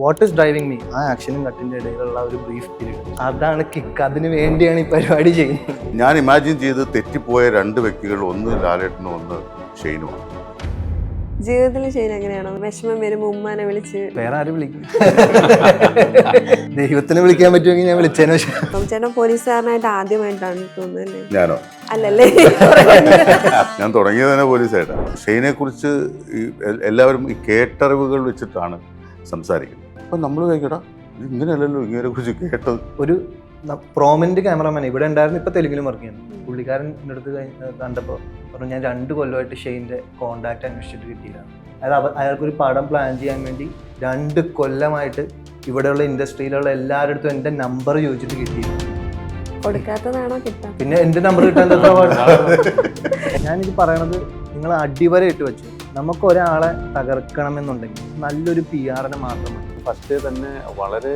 What is driving me, ആ ആക്ഷനും കട്ടിൻ്റെ ഇടയിലുള്ള ഒരു ബ്രീഫ് പീരീഡ്, അതാണ് കിക്ക്. അതിന് വേണ്ടിയാണ് ഈ പരിപാടി ചെയ്യുന്നത്. ഞാൻ ഇമാജിൻ ചെയ്ത് തെറ്റിപ്പോയ രണ്ട് വ്യക്തികൾ, ഒന്ന് ലാലേട്ടനും ഒന്ന് ഷെയ്നുമാണ്. ജീവിതത്തിൽ ഷെയ്ൻ എങ്ങനെയാണോ വിഷമം വരുമ്പോ ഉമ്മാനെ വിളിച്ച്? വേറെ ആരും വിളിക്കും, ദൈവത്തിനെ വിളിക്കാൻ പറ്റുമെങ്കിൽ ഞാൻ വിളിച്ചേനെ. ചേട്ടൻ പോലീസുകാരനായിട്ട് ആദ്യമായിട്ടാണ് തോന്നുന്നല്ലേ? ഞാനോ? അല്ലല്ലേ? ഞാൻ തുടങ്ങിയത് തന്നെ പോലീസായിട്ടാണ്. ഷെയ്നെ കുറിച്ച് എല്ലാവരും ഈ കേട്ടറിവുകൾ വെച്ചിട്ടാണ് സംസാരിക്കുന്നത്. അപ്പം നമ്മൾ കേൾക്കടാ, ഇത് ഇങ്ങനെയല്ലല്ലോ ഇങ്ങനെ കുറിച്ച് കേട്ടത്. ഒരു പ്രോമിനന്റ് ക്യാമറമാൻ ഇവിടെ ഉണ്ടായിരുന്നു, ഇപ്പൊ തെലുങ്കിലും വർക്ക് ചെയ്യുന്നു. പുള്ളിക്കാരൻ എൻ്റെ അടുത്ത് കണ്ടപ്പോൾ പറഞ്ഞു, ഞാൻ 2 കൊല്ലമായിട്ട് ഷെയ്ൻ്റെ കോണ്ടാക്ട് അന്വേഷിച്ചിട്ട് കിട്ടിയില്ല. അതായത് അയാൾക്കൊരു പടം പ്ലാൻ ചെയ്യാൻ വേണ്ടി 2 കൊല്ലമായിട്ട് ഇവിടെയുള്ള ഇൻഡസ്ട്രിയിലുള്ള എല്ലാവരുടെ അടുത്തും എൻ്റെ നമ്പർ ചോദിച്ചിട്ട് കിട്ടിയില്ല. കൊടുക്കാത്തതാണോ കിട്ടാൻ? പിന്നെ എൻ്റെ നമ്പർ കിട്ടാൻ എന്താ ഞാനിത് പറയണത്, നിങ്ങൾ അടിവരെ ഇട്ട് വെച്ചു. നമുക്ക് ഒരാളെ തകർക്കണമെന്നുണ്ടെങ്കിൽ നല്ലൊരു PR മാത്രം മതി. ഫസ്റ്റ് തന്നെ വളരെ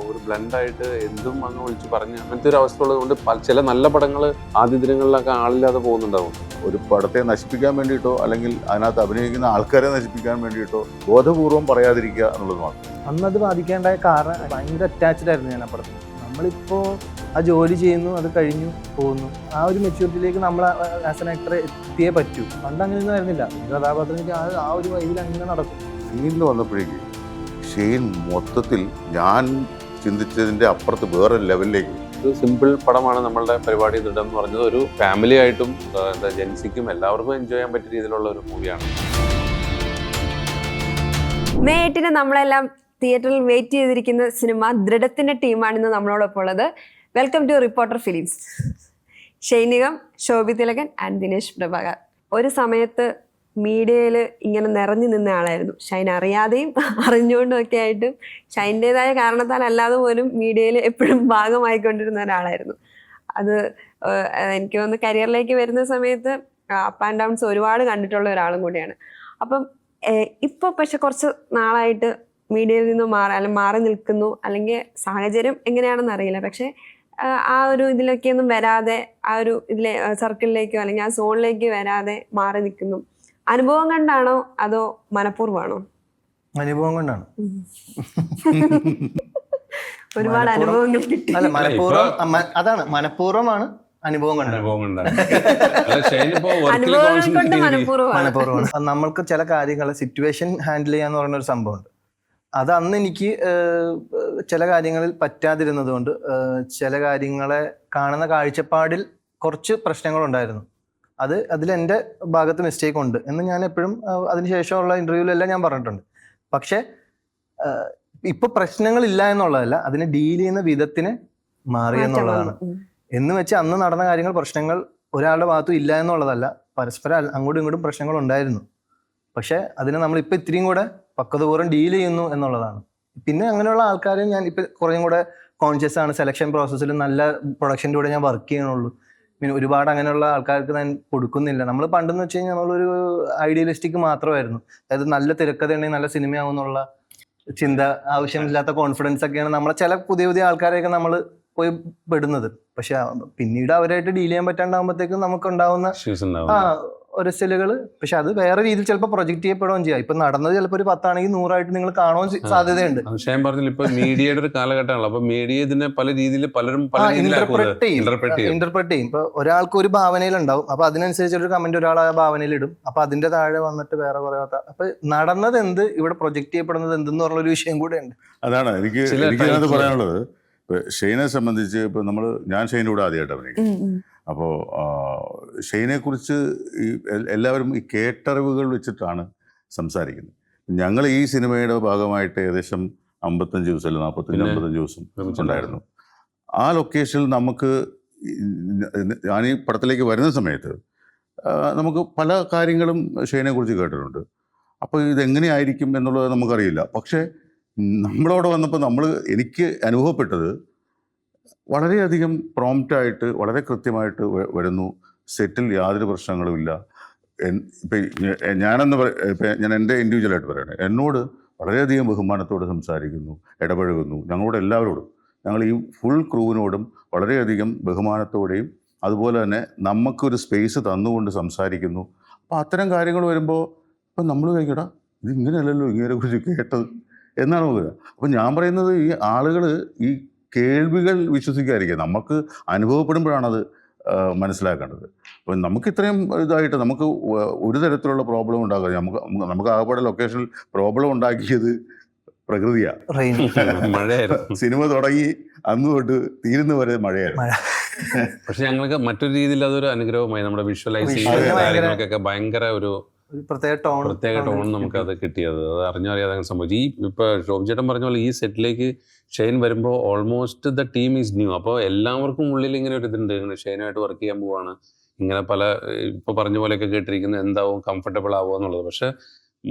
ഒരു ബ്ലണ്ടായിട്ട് എന്തും അങ്ങ് വിളിച്ച് പറഞ്ഞ് അങ്ങനത്തെ ഒരു അവസ്ഥ ഉള്ളത് കൊണ്ട് ചില നല്ല പടങ്ങൾ ആദ്യ ദിനങ്ങളിലൊക്കെ ആളില്ലാതെ പോകുന്നുണ്ടാവും. ഒരു പടത്തെ നശിപ്പിക്കാൻ വേണ്ടിയിട്ടോ അല്ലെങ്കിൽ അതിനകത്ത് അഭിനയിക്കുന്ന ആൾക്കാരെ നശിപ്പിക്കാൻ വേണ്ടിയിട്ടോ ബോധപൂർവം പറയാതിരിക്കുക എന്നുള്ളത് മാത്രം. അന്നത് ബാധിക്കേണ്ടായ കാരണം ഭയങ്കര അറ്റാച്ച്ഡ് ആയിരുന്നു ഞാൻ ആ പടത്തിൽ. നമ്മളിപ്പോൾ ആ ജോലി ചെയ്യുന്നു, അത് കഴിഞ്ഞു പോകുന്നു. ആ ഒരു മെച്യൂരിറ്റിയിലേക്ക് നമ്മൾ ആസ് എൻ ആക്ടർ എത്തിയേ പറ്റൂ. പണ്ട് അങ്ങനെയൊന്നും ആയിരുന്നില്ല. കഥാപാത്രത്തിന് ആ ഒരു വൈകിൽ അങ്ങനെ നടക്കും. സീനിൽ വന്നപ്പോഴേക്ക് ഷെയ്ൻ മൊത്തത്തിൽ ഞാൻ ചിന്തിച്ചതിൻ്റെ അപ്പുറത്ത് വേറെ ലെവലിലേക്ക്. ഒരു സിമ്പിൾ പടമാണ് നമ്മളുടെ പരിപാടി ദൃഢം എന്ന് പറഞ്ഞത്. ഒരു ഫാമിലി ആയിട്ടും ജെൻസിക്കും എല്ലാവർക്കും എൻജോയ് ചെയ്യാൻ പറ്റിയ രീതിയിലുള്ള ഒരു മൂവിയാണ്. മെയ് 8 നമ്മളെല്ലാം തിയേറ്ററിൽ വെയിറ്റ് ചെയ്തിരിക്കുന്ന സിനിമ ദൃഢത്തിന്റെ ടീമാണ് ഇന്ന് നമ്മളോടൊപ്പം ഉള്ളത്. Welcome to reporter films. ഷൈനികം, ശോഭി തിലകൻ ആൻഡ് ദിനേശ് പ്രഭാകർ. ഒരു സമയത്ത് മീഡിയയിൽ ഇങ്ങനെ നിറഞ്ഞു നിന്ന ആളായിരുന്നു ഷൈൻ. അറിയാതെയും അറിഞ്ഞുകൊണ്ടും ഒക്കെ ആയിട്ടും ഷൈൻ്റെതായ കാരണത്താൽ അല്ലാതെ പോലും മീഡിയയിൽ എപ്പോഴും ഭാഗമായിക്കൊണ്ടിരുന്ന ഒരാളായിരുന്നു. അത് എനിക്ക് തോന്നുന്നു കരിയറിലേക്ക് വരുന്ന സമയത്ത് അപ്പ് ആൻഡ് ഡൗൺസ് ഒരുപാട് കണ്ടിട്ടുള്ള ഒരാളും കൂടിയാണ്. അപ്പം ഇപ്പോൾ പക്ഷെ കുറച്ച് നാളായിട്ട് മീഡിയയിൽ നിന്ന് മാറി നിൽക്കുന്നു, അല്ലെങ്കിൽ സാഹചര്യം എങ്ങനെയാണെന്ന് അറിയില്ല. പക്ഷെ ആ ഒരു ഇതിലൊക്കെയൊന്നും വരാതെ, ആ ഒരു ഇതിലെ സർക്കിളിലേക്കോ അല്ലെങ്കിൽ ആ സോണിലേക്ക് വരാതെ മാറി നിൽക്കുന്നു. അനുഭവം കൊണ്ടാണോ അതോ മനഃപൂർവ്വമാണോ? അനുഭവം കൊണ്ടാണ്. ഒരുപാട് അനുഭവങ്ങൾ കിട്ടി. അല്ല, മനഃപൂർവ്വം അതാണ്, മനഃപൂർവ്വമാണ്. അനുഭവം കൊണ്ടാണ്. മനഃപൂർവ്വമാണ്. നമ്മൾക്ക് ചില കാര്യങ്ങൾ സിറ്റുവേഷൻ ഹാൻഡിൽ ചെയ്യാന്ന് പറയുന്ന ഒരു സംഭവമുണ്ട്. അത് അന്ന് എനിക്ക് ചില കാര്യങ്ങളിൽ പറ്റാതിരുന്നത് കൊണ്ട് ചില കാര്യങ്ങളെ കാണുന്ന കാഴ്ചപ്പാടിൽ കുറച്ച് പ്രശ്നങ്ങളുണ്ടായിരുന്നു. അതിൽ എൻ്റെ ഭാഗത്ത് മിസ്റ്റേക്ക് ഉണ്ട് എന്ന് ഞാൻ എപ്പോഴും അതിനുശേഷമുള്ള ഇൻ്റർവ്യൂവിലെല്ലാം ഞാൻ പറഞ്ഞിട്ടുണ്ട്. പക്ഷേ ഇപ്പൊ പ്രശ്നങ്ങളില്ല എന്നുള്ളതല്ല, അതിനെ ഡീൽ ചെയ്യുന്ന വിധത്തിന് മാറി എന്നുള്ളതാണ്. എന്ന് വെച്ച് അന്ന് നടന്ന കാര്യങ്ങൾ, പ്രശ്നങ്ങൾ ഒരാളുടെ ഭാഗത്തും ഇല്ല എന്നുള്ളതല്ല. പരസ്പരം അങ്ങോട്ടും ഇങ്ങോട്ടും പ്രശ്നങ്ങൾ ഉണ്ടായിരുന്നു. പക്ഷെ അതിനെ നമ്മളിപ്പോൾ ഇത്രയും കൂടെ പക്വതപൂർവ്വം ഡീൽ ചെയ്യുന്നു എന്നുള്ളതാണ്. പിന്നെ അങ്ങനെയുള്ള ആൾക്കാരെ ഞാൻ ഇപ്പം കുറേയും കൂടെ കോൺഷ്യസ് ആണ്. സെലക്ഷൻ പ്രോസസ്സിൽ നല്ല പ്രൊഡക്ഷൻ്റെ കൂടെ ഞാൻ വർക്ക് ചെയ്യണുള്ളൂ. പിന്നെ ഒരുപാട് അങ്ങനെയുള്ള ആൾക്കാർക്ക് ഞാൻ കൊടുക്കുന്നില്ല. നമ്മൾ പണ്ടെന്ന് വെച്ച് കഴിഞ്ഞാൽ നമ്മളൊരു ഐഡിയലിസ്റ്റിക് മാത്രമായിരുന്നു. അതായത് നല്ല തിരക്കഥയുണ്ടെങ്കിൽ നല്ല സിനിമയാവും എന്നുള്ള ചിന്ത, ആവശ്യമില്ലാത്ത കോൺഫിഡൻസ് ഒക്കെയാണ് നമ്മളെ ചില പുതിയ പുതിയ ആൾക്കാരെയൊക്കെ നമ്മൾ പോയി പെടുന്നത്. പക്ഷെ പിന്നീട് അവരായിട്ട് ഡീൽ ചെയ്യാൻ പറ്റാണ്ടാകുമ്പോഴത്തേക്കും നമുക്കുണ്ടാവുന്ന ഒരസലുകള്. പക്ഷെ അത് വേറെ രീതിയിൽ ചിലപ്പോൾ പ്രൊജക്ട് ചെയ്യപ്പെടുകയും ചെയ്യാം. ഇപ്പൊ നടന്നത് ചിലപ്പോൾ ഒരു 10 ആണെങ്കിൽ 100 നിങ്ങൾ കാണുവാൻ സാധ്യതയുണ്ട്. ഞാൻ പറഞ്ഞില്ല, ഇപ്പൊ മീഡിയയുടെ ഒരു കാലഘട്ടമാണല്ലോ. അപ്പൊ മീഡിയ ഇതിനെ പല രീതിയിൽ പലരും ഇന്റർപ്രറ്റ് ചെയ്യും. ഇപ്പൊ ഒരാൾക്ക് ഒരു ഭാവനയിലുണ്ടാവും, അപ്പൊ അതിനനുസരിച്ച് ഒരു കമന്റ് ഒരാൾ ആ ഭാവനയിൽ ഇടും. അപ്പൊ അതിന്റെ താഴെ വന്നിട്ട് വേറെ കുറെ. അപ്പൊ നടന്നത് എന്ത്, ഇവിടെ പ്രൊജക്ട് ചെയ്യപ്പെടുന്നത് എന്തെന്ന് പറഞ്ഞൊരു വിഷയം കൂടെ ഉണ്ട്. അതാണ് എനിക്ക് പറയാനുള്ളത്. ഇപ്പൊ ഷെയ്നെ സംബന്ധിച്ച് ഇപ്പൊ ഞാൻ ഷെയ്ൻ്റെ കൂടെ ആദ്യമായിട്ട് അഭിനയിക്കും. അപ്പോൾ ഷെയ്നെ കുറിച്ച് എല്ലാവരും ഈ കേട്ടറിവുകൾ വെച്ചിട്ടാണ് സംസാരിക്കുന്നത്. ഞങ്ങൾ ഈ സിനിമയുടെ ഭാഗമായിട്ട് ഏകദേശം 55 ദിവസം അല്ല 45-50 ദിവസം ഉണ്ടായിരുന്നു. ആ ലൊക്കേഷനിൽ നമുക്ക്, ഞാൻ ഈ പടത്തിലേക്ക് വരുന്ന സമയത്ത് നമുക്ക് പല കാര്യങ്ങളും ഷെയ്നെ കുറിച്ച് കേട്ടിട്ടുണ്ട്. അപ്പോൾ ഇതെങ്ങനെയായിരിക്കും എന്നുള്ളത് നമുക്കറിയില്ല. പക്ഷേ നമ്മളവിടെ വന്നപ്പോൾ എനിക്ക് അനുഭവപ്പെട്ടത് വളരെയധികം പ്രോംപ്റ്റായിട്ട് വളരെ കൃത്യമായിട്ട് വരുന്നു. സെറ്റിൽ യാതൊരു പ്രശ്നങ്ങളുമില്ല. ഞാൻ എൻ്റെ ഇൻഡിവിജ്വലായിട്ട് പറയണേ, എന്നോട് വളരെയധികം ബഹുമാനത്തോടെ സംസാരിക്കുന്നു, ഇടപഴകുന്നു. ഞങ്ങളോട് എല്ലാവരോടും, ഞങ്ങൾ ഈ ഫുൾ ക്രൂവിനോടും വളരെയധികം ബഹുമാനത്തോടെയും അതുപോലെ തന്നെ നമുക്കൊരു സ്പേസ് തന്നുകൊണ്ട് സംസാരിക്കുന്നു. അപ്പോൾ അത്തരം കാര്യങ്ങൾ വരുമ്പോൾ ഇപ്പം നമ്മൾ കഴിക്കടാ, ഇത് ഇങ്ങനെയല്ലല്ലോ ഇങ്ങനെ കുറിച്ച് കേട്ടത് എന്നാണ് നോക്കുക. അപ്പം ഞാൻ പറയുന്നത് ഈ ആളുകൾ ഈ കേൾവികൾ വിശ്വസിക്കാതിരിക്കുക, നമുക്ക് അനുഭവപ്പെടുമ്പോഴാണത് മനസ്സിലാക്കേണ്ടത്. അപ്പം നമുക്ക് ഇത്രയും ഇതായിട്ട് നമുക്ക് ഒരു തരത്തിലുള്ള പ്രോബ്ലം ഉണ്ടാക്കുക, നമുക്ക് ആകപ്പാടെ ലൊക്കേഷനിൽ പ്രോബ്ലം ഉണ്ടാക്കിയത് പ്രകൃതിയാണ്. റെയിൻ മഴയായിരുന്നു. സിനിമ തുടങ്ങി അന്ന് തൊട്ട് തീരുന്ന വരെ മഴയായിരുന്നു. പക്ഷെ ഞങ്ങൾക്ക് മറ്റൊരു രീതിയിൽ അതൊരു അനുഗ്രഹമായി. നമ്മുടെ വിഷ്വലൈസിങ് കാര്യങ്ങൾക്കൊക്കെ ഭയങ്കര ഒരു പ്രത്യേക ടോൺ നമുക്ക് അത് കിട്ടിയത്, അത് അറിഞ്ഞറിയാതെ അങ്ങനെ സംഭവിച്ചു. ഈ ഇപ്പൊ ശോഭി ചേട്ടൻ പറഞ്ഞ പോലെ ഈ സെറ്റിലേക്ക് ഷെയ്ൻ വരുമ്പോൾ almost the team is new. അപ്പോൾ എല്ലാവർക്കും ഉള്ളിൽ ഇങ്ങനെ ഒരു ഇതുണ്ട്, ഇങ്ങനെ ഷെയ്നുമായിട്ട് വർക്ക് ചെയ്യാൻ പോവാണ്, ഇങ്ങനെ പല ഇപ്പൊ പറഞ്ഞ പോലെയൊക്കെ കേട്ടിരിക്കുന്നത് എന്താവും കംഫർട്ടബിൾ ആവുക എന്നുള്ളത്. പക്ഷെ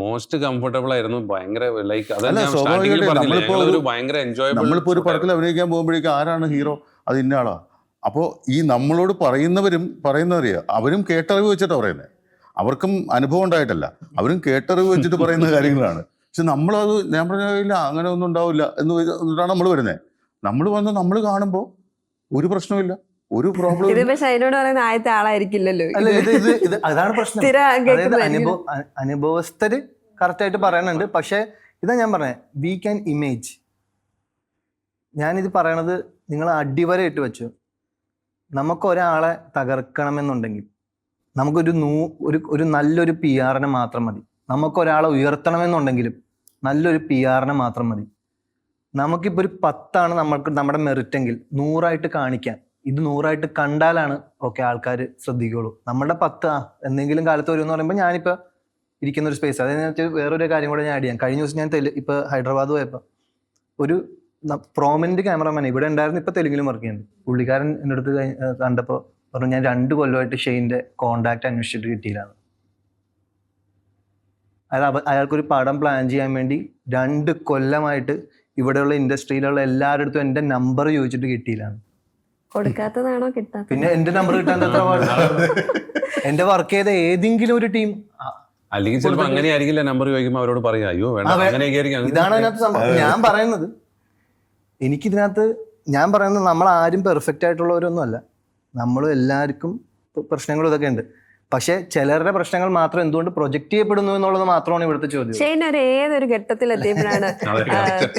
മോസ്റ്റ് കംഫർട്ടബിൾ ആയിരുന്നു, ഭയങ്കര ലൈക്ക് അത് ഞാൻ സ്റ്റാർട്ടിങ്ങിൽ പറഞ്ഞില്ലേ, ഞങ്ങളൊരു ഭയങ്കര എൻജോയബിൾ. നമ്മളിപ്പോൾ ഒരു പടത്തിൽ അഭിനയിക്കാൻ പോകുമ്പോഴേക്കും ആരാണ് ഹീറോ, അത് ഇന്ന ആളാ. അപ്പോൾ ഈ നമ്മളോട് പറയുന്നവരറിയാം, അവരും കേട്ടറിവ് വെച്ചിട്ടാണ് പറയുന്നത്, അവർക്കും അനുഭവം ഉണ്ടായിട്ടല്ല, അവരും കേട്ടറിവ് വെച്ചിട്ട് പറയുന്ന കാര്യങ്ങളാണ്. പക്ഷെ നമ്മളത് ഞാൻ പറഞ്ഞില്ല അങ്ങനെ ഒന്നും ഉണ്ടാവില്ല എന്നിട്ടാണ് നമ്മൾ വരുന്നത്. നമ്മൾ വന്ന് നമ്മൾ കാണുമ്പോൾ ഒരു പ്രശ്നമില്ല, ഒരു പ്രോബ്ലം. ഇതിപ്പോ ഷൈനോട് പറയുന്ന ആദ്യത്തെ ആളായിരിക്കില്ലല്ലോ. അല്ല, ഇത് അതാണ് പ്രശ്നം. അനുഭവസ്ഥര് കറക്റ്റ് ആയിട്ട് പറയുന്നുണ്ട്. പക്ഷെ ഇതാ ഞാൻ പറഞ്ഞത്, വി ക്യാൻ ഇമേജ്. ഞാനിത് പറയണത് നിങ്ങൾ അടിവരെ ഇട്ട് വെച്ചു. നമുക്ക് ഒരാളെ തകർക്കണമെന്നുണ്ടെങ്കിൽ നമുക്കൊരു ഒരു നല്ലൊരു PR മാത്രം മതി. നമുക്കൊരാളെ ഉയർത്തണമെന്നുണ്ടെങ്കിലും നല്ലൊരു PR മാത്രം മതി. നമുക്കിപ്പോൾ ഒരു 10 നമ്മുടെ മെറിറ്റെങ്കിൽ 100 കാണിക്കാൻ, ഇത് 100 കണ്ടാലാണ് ഓക്കെ ആൾക്കാർ ശ്രദ്ധിക്കുള്ളൂ. നമ്മുടെ 10 എന്തെങ്കിലും കാലത്ത് വരും എന്ന് പറയുമ്പോൾ ഞാനിപ്പോൾ ഇരിക്കുന്ന ഒരു സ്പേസ്. അതായത് വേറൊരു കാര്യം കൂടെ ഞാൻ ആഡ് ചെയ്യാം. കഴിഞ്ഞ ദിവസം ഞാൻ ഇപ്പോൾ ഹൈദരാബാദ് പോയപ്പോൾ ഒരു പ്രോമിനന്റ് ക്യാമറമാൻ ഇവിടെ ഉണ്ടായിരുന്നു, ഇപ്പോൾ തെലുങ്കിലും വർക്ക് ചെയ്യുന്നുണ്ട്. പുള്ളിക്കാരൻ എൻ്റെ അടുത്ത് കണ്ടപ്പോൾ പറഞ്ഞു, ഞാൻ 2 കൊല്ലമായിട്ട് ഷെയ്ൻ്റെ കോണ്ടാക്ട് അന്വേഷിച്ചിട്ട് കിട്ടിയില്ലാണ്. അതായത് അയാൾക്കൊരു പടം പ്ലാൻ ചെയ്യാൻ വേണ്ടി 2 കൊല്ലമായിട്ട് ഇവിടെയുള്ള ഇൻഡസ്ട്രിയിലുള്ള എല്ലാവരുടെ അടുത്തും എൻ്റെ നമ്പർ ചോദിച്ചിട്ട് കിട്ടിയില്ലാണ്. കൊടുക്കാത്തതാണോ കിട്ടാത്ത? പിന്നെ എൻ്റെ നമ്പർ കിട്ടാൻ എത്ര പാടില്ല. എൻ്റെ വർക്ക് ചെയ്ത ഏതെങ്കിലും ഒരു ടീം അല്ലെങ്കിൽ ചിലപ്പോൾ അങ്ങനെ ആയിരിക്കില്ല, നമ്പർ ചോദിക്കുമ്പോൾ അവരോട് പറയാം അയ്യോ വേണ്ട അങ്ങനെയൊക്കെ ആയിരിക്കും. ഇതാണ് അതിനകത്ത് സംഭവം. ഞാൻ പറയുന്നത്, എനിക്കിതിനകത്ത് ഞാൻ പറയുന്നത് നമ്മൾ ആരും പെർഫെക്റ്റ് ആയിട്ടുള്ളവരൊന്നും അല്ല. നമ്മൾ എല്ലാവർക്കും പ്രശ്നങ്ങളും ഇതൊക്കെ ഉണ്ട്. പക്ഷെ ചിലരുടെ പ്രശ്നങ്ങൾ മാത്രം എന്തുകൊണ്ട് പ്രൊജക്ട് ചെയ്യപ്പെടുന്നു എന്നുള്ളത് മാത്രമാണ് ഇവിടുത്തെ ചോദ്യം. ഷെയ്ൻ ഏതൊരു ഘട്ടത്തിൽ എത്തിയപ്പോഴാണ്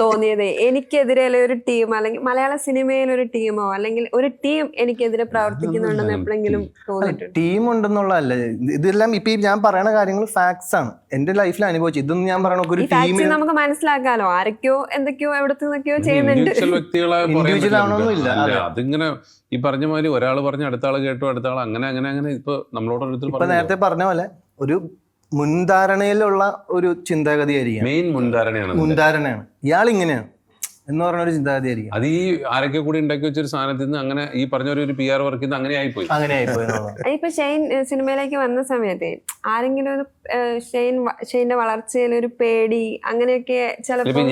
തോന്നിയത് എനിക്കെതിരെ ഒരു ടീം, അല്ലെങ്കിൽ മലയാള സിനിമയിൽ ഒരു ടീമോ അല്ലെങ്കിൽ ഒരു ടീം എനിക്കെതിരെ പ്രവർത്തിക്കുന്നുണ്ടെന്ന് എപ്പോഴെങ്കിലും തോന്നിയിട്ടുണ്ട്? ടീം ഉണ്ടെന്നുള്ളതല്ല, ഇതെല്ലാം ഇപ്പൊ ഞാൻ പറയുന്ന കാര്യങ്ങൾ ഫാക്ട്സ് ആണ്, എന്റെ ലൈഫിൽ അനുഭവിച്ചു. ഇതൊന്നും ഞാൻ പറയണ ഒരു ടീമിൽ നമുക്ക് മനസ്സിലാക്കാലോ, ആരൊക്കെയോ എന്തൊക്കെയോ എവിടത്തെ നിന്നൊക്കെയോ ചെയ്യുന്നുണ്ട്. ഇൻഡിവിജ്വൽ ആവണമെന്നില്ല. അതിങ്ങനെ ഈ പറഞ്ഞ മാതിരി ഒരാൾ പറഞ്ഞ അടുത്ത ആൾ കേട്ടു, അടുത്ത ആൾ അങ്ങനെ അങ്ങനെ അങ്ങനെ. ഇപ്പൊ നമ്മളോട് ഇപ്പൊ നേരത്തെ പറഞ്ഞ പോലെ ഒരു മുൻധാരണയിലുള്ള ഒരു ചിന്താഗതിയായിരിക്കും. മെയിൻ മുൻധാരണയാണ് ഇയാൾ ഇങ്ങനെയാണ് എന്ന് പറഞ്ഞ ഒരു ചിന്താഗതിയായിരിക്കും. അത് ഈ ആരൊക്കെ കൂടി ഉണ്ടാക്കി വെച്ചൊരു സാധനത്തിൽ നിന്ന് അങ്ങനെ ഈ പറഞ്ഞ ഒരു PR വർക്ക് അങ്ങനെ ആയിപ്പോയി. ഇപ്പൊ ഷെയ്ൻ സിനിമയിലേക്ക് വന്ന സമയത്ത് ആരെങ്കിലും ഒരു ഷെയ്ന്റെ വളർച്ചയിൽ ഒരു പേടി അങ്ങനെയൊക്കെ ചിലപ്പോ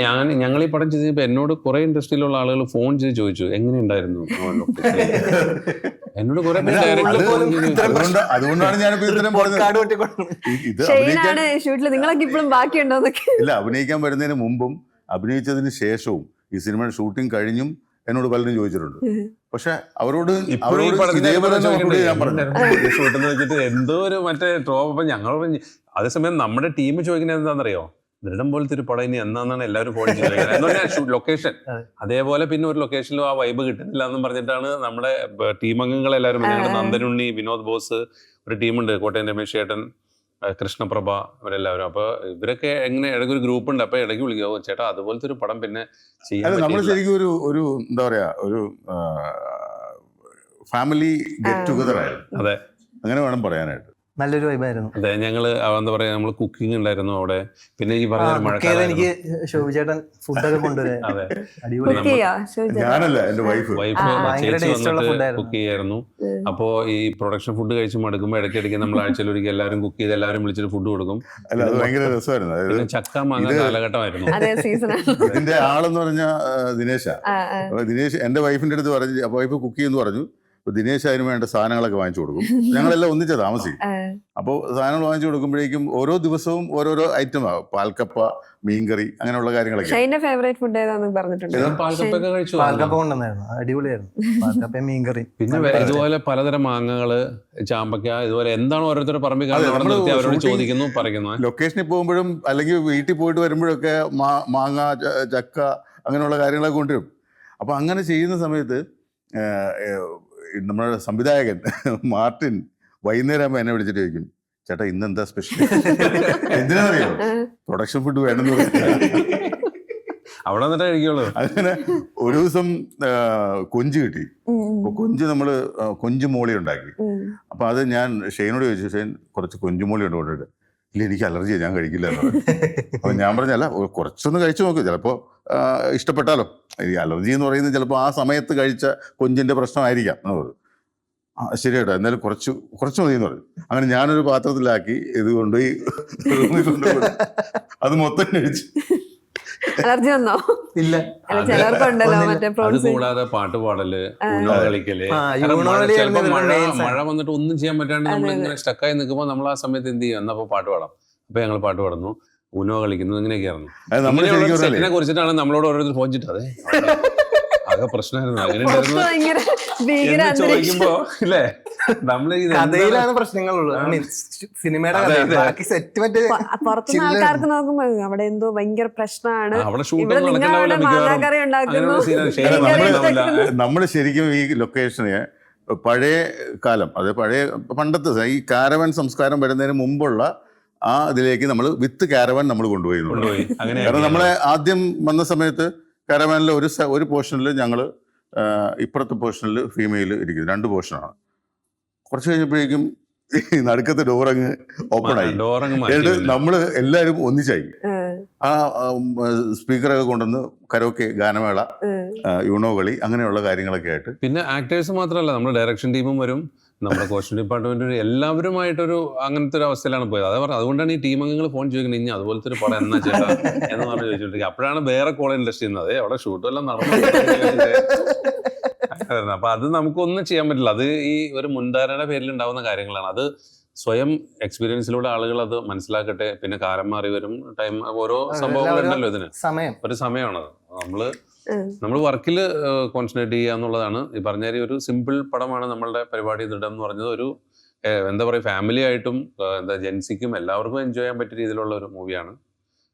ഞങ്ങൾ ഈ പടം ചെയ്തപ്പോ എന്നോട് കുറെ ഇൻഡസ്ട്രിയിലുള്ള ആളുകൾ ഫോൺ ചെയ്ത് ചോദിച്ചു എങ്ങനെ ഉണ്ടായിരുന്നു എന്നോട് കുറെ. അതുകൊണ്ടാണ് ഷെയ്നാണ് ഷൂട്ടിൽ നിങ്ങളൊക്കെ ഇപ്പോഴും ബാക്കിയുണ്ടോന്നൊക്കെ. ഇല്ല, അഭിനയിക്കാൻ വരുന്നതിന് മുമ്പും അഭിനയിച്ചതിന് ശേഷവും ഈ സിനിമയുടെ ഷൂട്ടിംഗ് കഴിഞ്ഞും എന്നോട് പലരും ചോദിച്ചിട്ടുണ്ട്. പക്ഷെ അവരോട് എന്തോ ഒരു മറ്റേ ട്രോപ്പ് ഞങ്ങൾ അതേസമയം നമ്മുടെ ടീം ചോദിക്കുന്നത് എന്താണെന്നറിയോ, ദൃഢം പോലത്തെ ഒരു പടം ഇനി എന്നാന്നാണ് എല്ലാവരും ഫോൺ ചെയ്യുന്നത്. ലൊക്കേഷൻ അതേപോലെ പിന്നെ ഒരു ലൊക്കേഷനിലും ആ വൈബ് കിട്ടുന്നില്ല എന്നും പറഞ്ഞിട്ടാണ് നമ്മുടെ ടീം അംഗങ്ങൾ എല്ലാവരും. ഞങ്ങളുടെ നന്ദനുണ്ണി, വിനോദ് ബോസ്, ഒരു ടീമുണ്ട് കോട്ടയം രമേശ് ചേട്ടൻ, കൃഷ്ണപ്രഭ, ഇവരെല്ലാവരും. അപ്പൊ ഇവരൊക്കെ എങ്ങനെ ഇടയ്ക്ക് ഒരു ഗ്രൂപ്പ് ഉണ്ട്, അപ്പൊ ഇടയ്ക്ക് വിളിക്കാവോ ചേട്ടാ അതുപോലത്തെ ഒരു പടം പിന്നെ ചെയ്യാൻ. നമ്മൾ ശരിക്കും ഒരു എന്താ പറയാ ഒരു ഫാമിലി ഗെറ്റ് ടുഗദർ ആയിരുന്നു. അതെ, അങ്ങനെ വേണം പറയാനായിട്ട്. നല്ലൊരു വൈബായിരുന്നു. അതെ, ഞങ്ങള് എന്താ പറയാ നമ്മള് കുക്കിംഗ് ഉണ്ടായിരുന്നു അവിടെ. പിന്നെ ഈ പറഞ്ഞ എനിക്ക് ശോഭി ചേട്ടൻ ഫുഡൊക്കെ കൊണ്ടുവരാൻ ഞാനല്ല എന്റെ വൈഫ് കുക്ക് ചെയ്യായിരുന്നു. അപ്പോ ഈ പ്രൊഡക്ഷൻ ഫുഡ് കഴിച്ച് മടുക്കുമ്പോ ഇടയ്ക്കിടയ്ക്ക് നമ്മൾ ആഴ്ചയിൽ ഒരിക്കൽ എല്ലാവരും കുക്ക് ചെയ്ത് എല്ലാവരും വിളിച്ചിട്ട് ഫുഡ് കൊടുക്കും. അല്ല, അത് ഭയങ്കര രസമായിരുന്നു. പിന്നെ ചക്ക മാങ്ങ കാലഘട്ടമായിരുന്നു. ഇതിന്റെ ആളെന്ന് പറഞ്ഞ ദിനേശ. ദിനേശ് എന്റെ വൈഫിന്റെ അടുത്ത് പറഞ്ഞു, അപ്പൊ വൈഫ് കുക്ക് ചെയ്യുന്നു പറഞ്ഞു. ഇപ്പോൾ ദിനേശ് അതിന് വേണ്ട സാധനങ്ങളൊക്കെ വാങ്ങിച്ചു കൊടുക്കും. ഞങ്ങളെല്ലാം ഒന്നിച്ചാ താമസിക്കും. അപ്പോൾ സാധനങ്ങൾ വാങ്ങിച്ചു കൊടുക്കുമ്പോഴേക്കും ഓരോ ദിവസവും ഓരോരോ ഐറ്റമാണ്. പാൽക്കപ്പ, മീൻകറി, അങ്ങനെയുള്ള കാര്യങ്ങളൊക്കെ. ഷൈന്റെ ഫേവറേറ്റ് ഫുഡ് ഏതാന്ന് പറഞ്ഞിട്ടുണ്ട്. പാൽക്കപ്പൊക്കെ കഴിച്ചു. പാൽക്കപ്പ കൊണ്ടുവന്നായിരുന്നു, അടിപൊളിയായിരുന്നു. പാൽക്കപ്പയും മീൻകറി. പിന്നെ ഇതുപോലെ പലതരം മാങ്ങകള്, ചാമ്പക്ക, ഇതുപോലെ എന്താണ് ഓരോരുത്തരുടെ പറമ്പിൽ കാണുന്നത് അവിടെ നിർത്തി അവരോട് ചോദിക്കുന്നു, പറയുന്നു. ലൊക്കേഷനിൽ പോകുമ്പോഴും അല്ലെങ്കിൽ വീട്ടിൽ പോയിട്ട് വരുമ്പോഴൊക്കെ മാങ്ങ, ചക്ക, അങ്ങനെയുള്ള കാര്യങ്ങളൊക്കെ കൊണ്ടുവരും. അപ്പോൾ അങ്ങനെ ചെയ്യുന്ന സമയത്ത് നമ്മുടെ സംവിധായകൻ മാർട്ടിൻ വൈകുന്നേരം ആകുമ്പോൾ എന്നെ വിളിച്ചിട്ട് ചോദിക്കും, ചേട്ടാ ഇന്ന് എന്താ സ്പെഷ്യൽ? എന്തിനാണെന്നറിയോ? പ്രൊഡക്ഷൻ ഫുഡ് വേണമെന്ന് പറഞ്ഞു. അവിടെ വന്നിട്ടേ കഴിക്കുള്ളൂ. അങ്ങനെ ഒരു ദിവസം കൊഞ്ച് കിട്ടി. അപ്പോൾ കൊഞ്ച് നമ്മള് കൊഞ്ച് മോളി ഉണ്ടാക്കി. അപ്പൊ അത് ഞാൻ ഷെയ്നോട് ചോദിച്ചു, ഷെയ്ൻ കുറച്ച് കൊഞ്ചുമോളി ഉണ്ട് കൊണ്ടിട്ട്. ഇല്ല, എനിക്ക് അലർജിയാണ്, ഞാൻ കഴിക്കില്ല എന്ന് പറഞ്ഞു. അപ്പൊ ഞാൻ പറഞ്ഞല്ല, കുറച്ചൊന്ന് കഴിച്ചു നോക്ക്, ചിലപ്പോൾ ഇഷ്ടപ്പെട്ടാലോ. ഈ അലർജി എന്ന് പറയുന്നത് ചിലപ്പോൾ ആ സമയത്ത് കഴിച്ച കൊഞ്ചിന്റെ പ്രശ്നമായിരിക്കാം എന്ന് പറഞ്ഞു. ശരി കേട്ടോ, എന്നാലും കുറച്ച് മതി എന്ന് പറഞ്ഞു. അങ്ങനെ ഞാനൊരു പാത്രത്തിലാക്കി ഇത് കൊണ്ടുപോയി റൂമിൽ കൊണ്ടുപോയി അത് മൊത്തം കഴിച്ചു. അലർജി വന്നോ? ഇല്ല. ചിലർക്കുണ്ടല്ലോ മറ്റേ അത് കൂടാതെ പാട്ട് പാടല്, ഊണോ കളിക്കല്. ചിലപ്പോ മഴ വന്നിട്ട് ഒന്നും ചെയ്യാൻ പറ്റാണ്ട് നമ്മൾ ഇങ്ങനെ സ്റ്റക്കായി നിൽക്കുമ്പോൾ നമ്മൾ ആ സമയത്ത് എന്ത് ചെയ്യും? എന്നപ്പോ പാട്ട് പാടാം. അപ്പൊ ഞങ്ങൾ പാട്ട് പാടുന്നു, ഊനോ കളിക്കുന്നു, ഇങ്ങനെയൊക്കെയായിരുന്നു. സെറ്റിനെ കുറിച്ചിട്ടാണ് നമ്മളോട് ഓരോരുത്തർ ഫോൺ ചെയ്തിട്ട് അതെ ആകെ പ്രശ്നമായിരുന്നു, അങ്ങനെ ഉണ്ടായിരുന്നു ചോദിക്കുമ്പോ ഇല്ലേ നമ്മള് കഥയിലാണ് പ്രശ്നങ്ങളുള്ളത്. സിനിമയുടെ പുറത്തുനിന്ന് ആൾക്കാർക്ക് നോക്കുമ്പോ അവിടെ എന്തോ ഭയങ്കര പ്രശ്നമാണ്, അവിടെ ഷൂട്ടൊന്നും നടക്കണ്ടാവില്ല. നമ്മള് ശരിക്കും ഈ ലൊക്കേഷനെ പഴയ കാലം, അത് പഴയ പണ്ടത്തെ ഈ കാരവൻ സംസ്കാരം വരുന്നതിന് മുമ്പുള്ള ആ ഇതിലേക്ക് നമ്മൾ വിത്ത് കാരവൻ നമ്മൾ കൊണ്ടുപോയി. കാരണം നമ്മളെ ആദ്യം വന്ന സമയത്ത് കാരവാനിലെ ഒരു പോർഷനിൽ ഞങ്ങൾ, ഇപ്പുറത്തെ പോർഷനിൽ ഫീമെയിൽ ഇരിക്കുന്നു, 2 പോർഷനാണ്. കുറച്ച് കഴിഞ്ഞപ്പോഴേക്കും നടുക്കത്തെ ഡോറങ്ങ് ഓപ്പണായി. നമ്മള് എല്ലാവരും ഒന്നിച്ചായി. ആ സ്പീക്കറൊക്കെ കൊണ്ടുവന്ന് കരോക്കെ, ഗാനമേള, യൂണോ കളി, അങ്ങനെയുള്ള കാര്യങ്ങളൊക്കെ ആയിട്ട്. പിന്നെ ആക്ടേഴ്സ് മാത്രമല്ല, നമ്മുടെ ഡയറക്ഷൻ ടീമും വരും, നമ്മുടെ കോസ്റ്റ്യൂം ഡിപ്പാർട്ട്മെന്റ്, എല്ലാവരുമായിട്ടൊരു അങ്ങനത്തെ ഒരു അവസ്ഥയിലാണ് പോയത്. അതേ പറഞ്ഞത്, അതുകൊണ്ടാണ് ഈ ടീം അംഗങ്ങൾ ഫോൺ ചോദിക്കുന്നത്, ഇനി അതുപോലത്തെ ഒരു പടം എന്നാ ചേട്ടാ എന്ന് പറഞ്ഞ് ചോദിച്ചിട്ട്. അപ്പോഴാണ് വേറെ കോൾ ഇൻഡസ്ട്രി ചെയ്യുന്നത്, അവിടെ ഷൂട്ടും എല്ലാം നടന്നു. അപ്പൊ അത് നമുക്കൊന്നും ചെയ്യാൻ പറ്റില്ല. അത് ഈ ഒരു മുൻധാരണയുടെ പേരിൽ ഉണ്ടാവുന്ന കാര്യങ്ങളാണ്. അത് സ്വയം എക്സ്പീരിയൻസിലൂടെ ആളുകൾ അത് മനസ്സിലാക്കട്ടെ. പിന്നെ കാലം മാറി വരും, ടൈം, ഓരോ സംഭവങ്ങളുണ്ടല്ലോ ഇതിന് ഒരു സമയമാണത്. നമ്മൾ വർക്കിൽ കോൺസെൻട്രേറ്റ് ചെയ്യുക എന്നുള്ളതാണ്. ഈ പറഞ്ഞ ഒരു സിമ്പിൾ പടമാണ് നമ്മളുടെ പരിപാടി ദൃഢം എന്ന് പറഞ്ഞത്. ഒരു എന്താ പറയുക, ഫാമിലി ആയിട്ടും ജെൻസിക്കും എല്ലാവർക്കും എൻജോയ് ചെയ്യാൻ പറ്റിയ രീതിയിലുള്ള ഒരു മൂവിയാണ്.